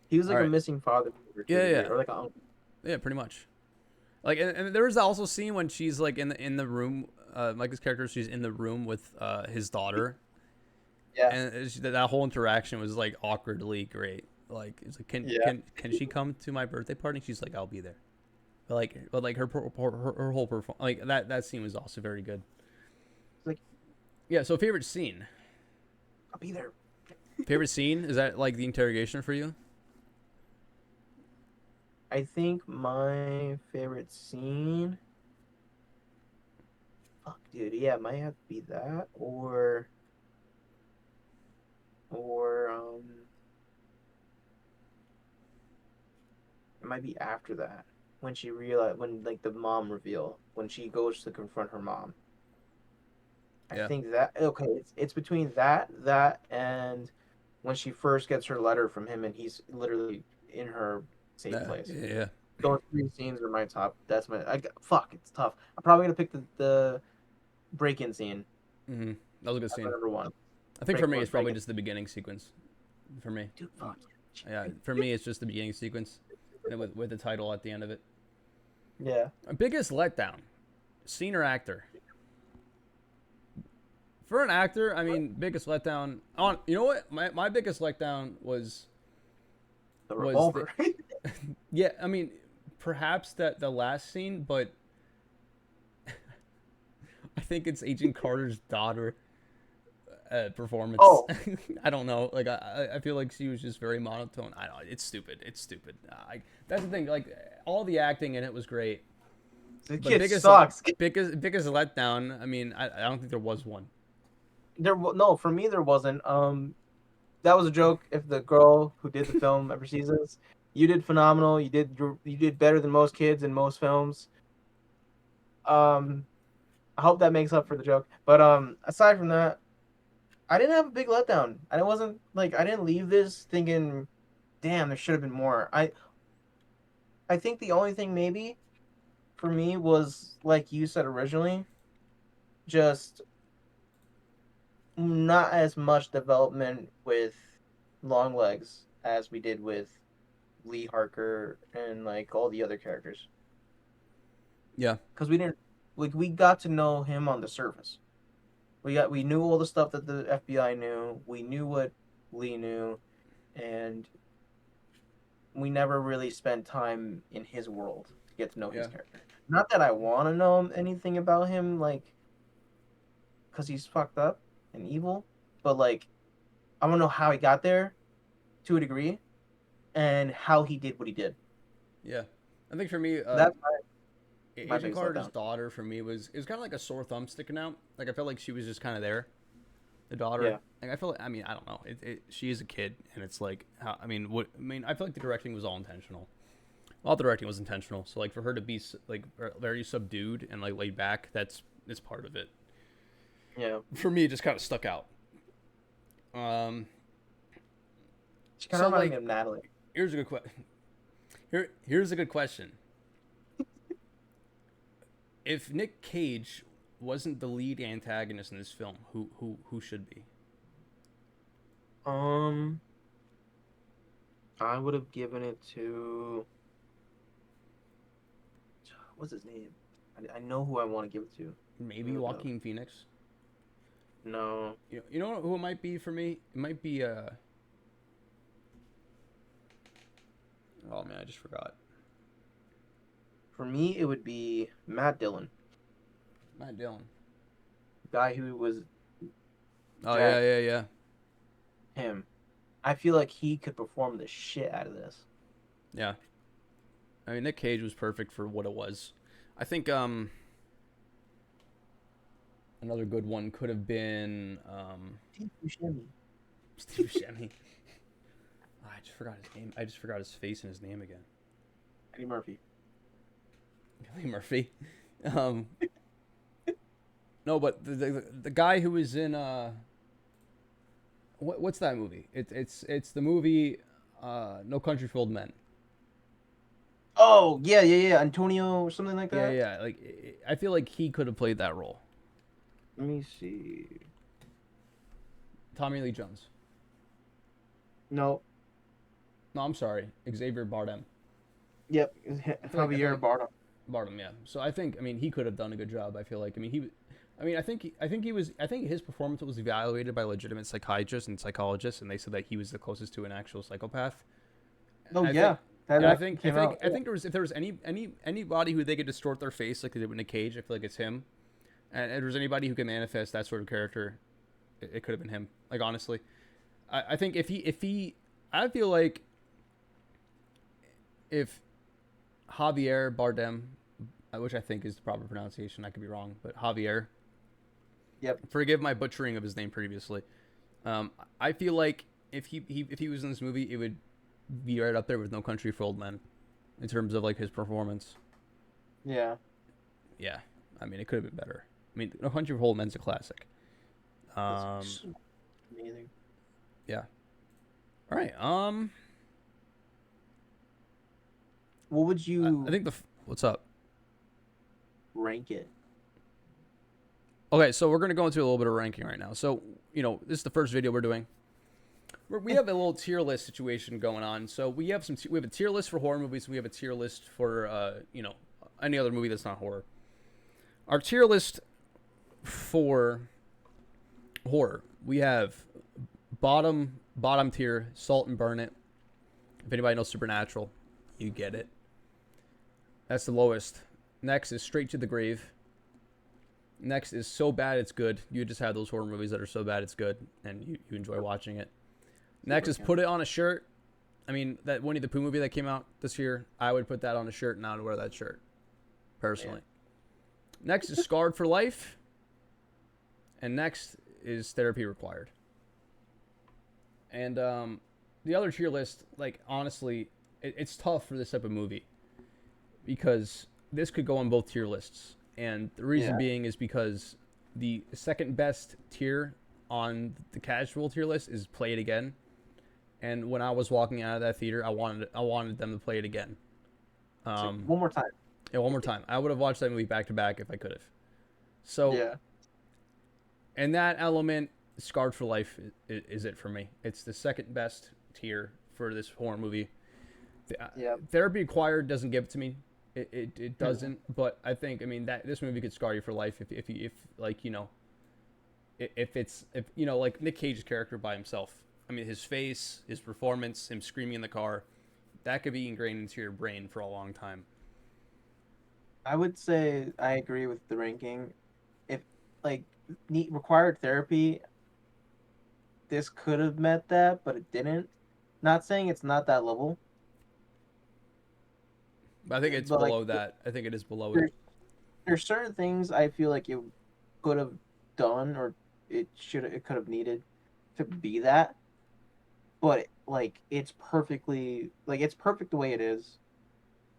He was All like a right. missing father figure to a Yeah, degree, yeah, or like an uncle. yeah. Pretty much. Like and there was also a scene when she's like in the room. Micah's character, she's in the room with his daughter, Yeah. and that whole interaction was like awkwardly great. Like it's like Yeah. can she come to my birthday party? She's like, I'll be there. But like her whole performance, like that scene was also very good. It's like Yeah. So favorite scene. I'll be there. Favorite scene is that like the interrogation for you? I think my favorite scene. Fuck, dude. Yeah, it might have to be that, or it might be after that when she realized when like the mom reveal when she goes to confront her mom. I Yeah. think that okay, it's between that and when she first gets her letter from him and he's literally in her safe Yeah. place. Yeah. Those three scenes are my top. That's my. Fuck, it's tough. I'm probably gonna pick the break-in scene Mm-hmm. That was a good as my scene. number one. I think for me, it's probably Break-in. just the beginning sequence. For me, Dude, fuck. yeah. For me, it's just the beginning sequence, and with the title at the end of it. Yeah. Biggest letdown, scene or actor? For an actor, I mean, biggest letdown. On you know what, my biggest letdown The was the revolver. yeah. I mean, perhaps that the last scene, but I think it's Agent Carter's daughter performance. Oh, I don't know. Like I feel like she was just very monotone. I don't. It's stupid. It's stupid. That's the thing. Like all the acting in it was great, the but kid sucks. biggest letdown. I mean, I don't think there was one. No, for me there wasn't. That was a joke. If the girl who did the film ever sees this, you did phenomenal. You did better than most kids in most films. Um, I hope that makes up for the joke. But aside from that, I didn't have a big letdown. I didn't leave this thinking, damn, there should have been more. I think the only thing maybe for me was like you said originally, just not as much development with Longlegs as we did with Lee Harker and like all the other characters. Yeah. Because we didn't like we got to know him on the surface. We knew all the stuff that the FBI knew. We knew what Lee knew, and we never really spent time in his world to get to know his Yeah. character. Not that I want to know anything about him, like, because he's fucked up and evil, but like, I want to know how he got there to a degree and how he did what he did. Yeah. I think for me, That's my Agent biggest Carter's letdown. daughter for me was it was kind of like a sore thumb sticking out. Like I felt like she was just kind of there. The daughter. Yeah. Like I feel. I mean, I don't know. She is a kid, and it's like how. I mean, what? I mean, I feel like the directing was all intentional. All the directing was intentional. So like for her to be like very subdued and like laid back, it's part of it. Yeah. For me, it just kind of stuck out. She kind So of reminded like, me of Natalie. here's a good question. Here's a good question. If Nick Cage wasn't the lead antagonist in this film, who should be? Um, I would have given it to what's his name? I know who I want to give it to. Let me Maybe look it up. Joaquin Phoenix. No, You know who it might be for me? It might be oh man, I just forgot. for me it would be Matt Dillon, Matt Dillon. guy who was Oh Jack. yeah. Him. I feel like he could perform the shit out of this. Yeah. I mean, Nick Cage was perfect for what it was. I think another good one could have been Steve Buscemi. Steve Buscemi. I just forgot his name. I just forgot his face and his name again. Eddie Murphy. Eddie Murphy. Um, no, but the guy who was in what's that movie? It's the movie No Country for Old Men. Oh yeah. Antonio or something like that. Yeah. Like I feel like he could have played that role. Let me see. Tommy Lee Jones. No. No, I'm sorry, Xavier Bardem. Yep. I feel Javier like Bardem. Bardem, yeah. So I think, I mean, he could have done a good job. I feel like, I mean, I think he was. I think his performance was evaluated by legitimate psychiatrists and psychologists, and they said that he was the closest to an actual psychopath. Oh I yeah. think, That yeah, actually came out. I think there was if there was anybody who they could distort their face like they did with Nick Cage, I feel like it's him. And if there was anybody who can manifest that sort of character, it could have been him. Like honestly, I think if he, I feel like if Javier Bardem, which I think is the proper pronunciation, I could be wrong, but Javier. Yep. Forgive my butchering of his name previously. I feel like if he was in this movie, it would be right up there with No Country for Old Men, in terms of like his performance. Yeah. Yeah, I mean it could have been better. I mean No Country for Old Men's a classic. It's amazing. Yeah. All right. What would you I think what's up? rank it? Okay, so we're gonna go into a little bit of ranking right now. So this is the first video we're doing. We have a little tier list situation going on. So we have a tier list for horror movies. We have a tier list for any other movie that's not horror. Our tier list for horror, we have bottom tier, Salt and Burn It. If anybody knows Supernatural, you get it. That's the lowest. Next is Straight to the Grave. Next is So Bad It's Good. You just have those horror movies that are so bad it's good, and you enjoy watching it. Next is Put It on a Shirt. I mean, that Winnie the Pooh movie that came out this year, I would put that on a shirt and I would wear that shirt, personally. Yeah. Next is Scarred for Life. And next is Therapy Required. And the other tier list, like, honestly, it's tough for this type of movie. Because this could go on both tier lists. And the reason being is because the second best tier on the casual tier list is Play It Again. And when I was walking out of that theater, I wanted them to play it again. One more time. Yeah, one more time. I would have watched that movie back to back if I could have. So, yeah. And that element, Scarred for Life, is it for me. It's the second best tier for this horror movie. Therapy Required doesn't give it to me. It doesn't. But I think, I mean, that this movie could scar you for life if like like Nick Cage's character by himself. I mean, his face, his performance, him screaming in the car, that could be ingrained into your brain for a long time. I would say I agree with the ranking. If required therapy, this could have met that, but it didn't. Not saying it's not that level. But I think it's below that. I think it is below it. There's certain things I feel like it could have done, or it could have needed to be that. But it's perfectly it's perfect the way it is.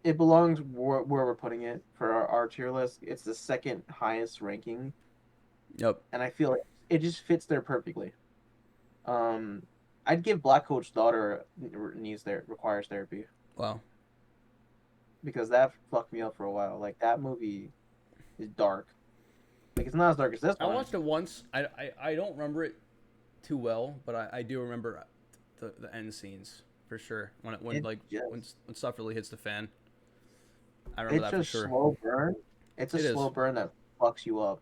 It belongs where we're putting it for our tier list. It's the second highest ranking. Yep. And I feel like it just fits there perfectly. I'd give Black Coat's Daughter requires therapy. Wow. Because that fucked me up for a while. Like, that movie is dark. Like it's not as dark as this I one. watched it once. I don't remember it too well, but I do remember the end scenes for sure. When It like just when stuff really hits the fan, I remember it's that for just sure. slow burn. It's a It slow is. burn that fucks you up.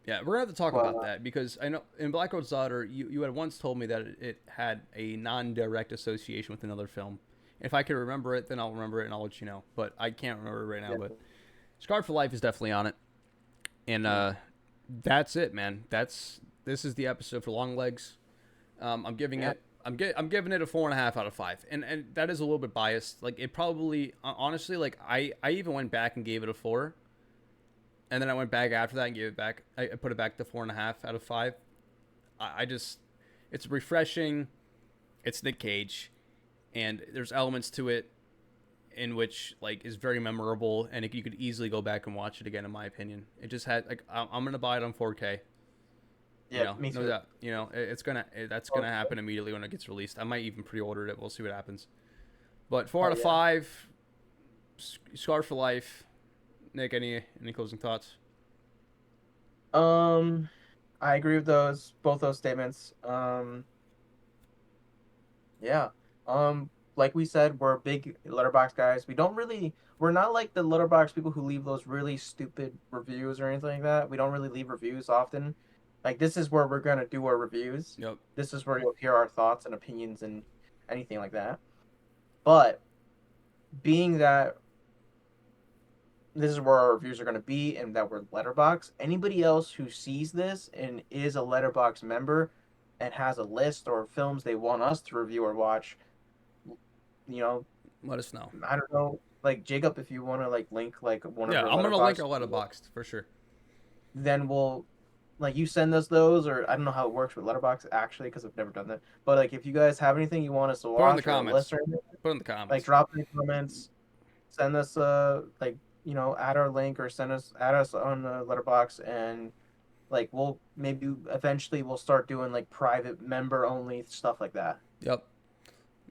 Yeah, we're gonna have to talk But about that because I know in Black Road's Daughter, you had once told me that it had a non-direct association with another film. If I can remember it, then I'll remember it and I'll let you know. But I can't remember it right now. yeah, But Scarred for Life is definitely on it, and yeah, that's it, man. This is the episode for Longlegs. I'm giving yeah. it. I'm giving it a 4.5 out of 5, and that is a little bit biased. Like it probably, honestly, like I even went back and gave it a 4, and then I went back after that and gave it back. I put it back to 4.5 out of 5. I just, it's refreshing. It's Nick Cage, and there's elements to it in which like is very memorable, and you could easily go back and watch it again. In my opinion, it just had like I'm gonna buy it on 4K. Yeah, me No too. doubt. That's gonna happen immediately when it gets released. I might even pre-order it. We'll see what happens. But four Oh out of yeah. five, Scar for Life. Nick, any closing thoughts? Um, I agree with both those statements. Yeah. Like we said, we're big letterbox guys. We're not like the letterbox people who leave those really stupid reviews or anything like that. We don't really leave reviews often. Like this is where we're gonna do our reviews. Yep. This is where you'll hear our thoughts and opinions and anything like that. But being that this is where our reviews are going to be and that we're letterbox, anybody else who sees this and is a letterbox member and has a list or films they want us to review or watch, you know, Let us know. I don't know, like Jacob, if you want to like link like one of Yeah, your I'm gonna link letterbox, a Letterboxd for sure. then we'll like you send us those, or I don't know how it works with letterbox actually because I've never done that, but like if you guys have anything you want us to Put it in the watch or a list comments. or anything, Put it in the like comments. drop in the comments, send us like add our link or add us on letterbox, and like we'll maybe eventually we'll start doing like private member only stuff like that, Yep.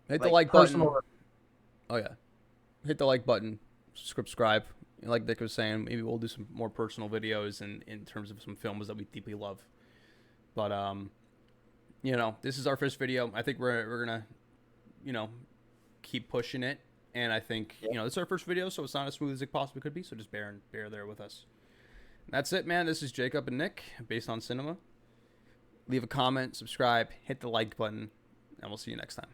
Hit the like like button. personal. Oh yeah. Hit the like button. Subscribe. Like Nick was saying, maybe we'll do some more personal videos in terms of some films that we deeply love. But this is our first video. I think we're gonna, you know, keep pushing it. And I think, Yeah. this is our first video, so it's not as smooth as it possibly could be. So just bear there with us. And that's it, man. This is Jacob and Nick, based on cinema. Leave a comment, subscribe, hit the like button, and we'll see you next time.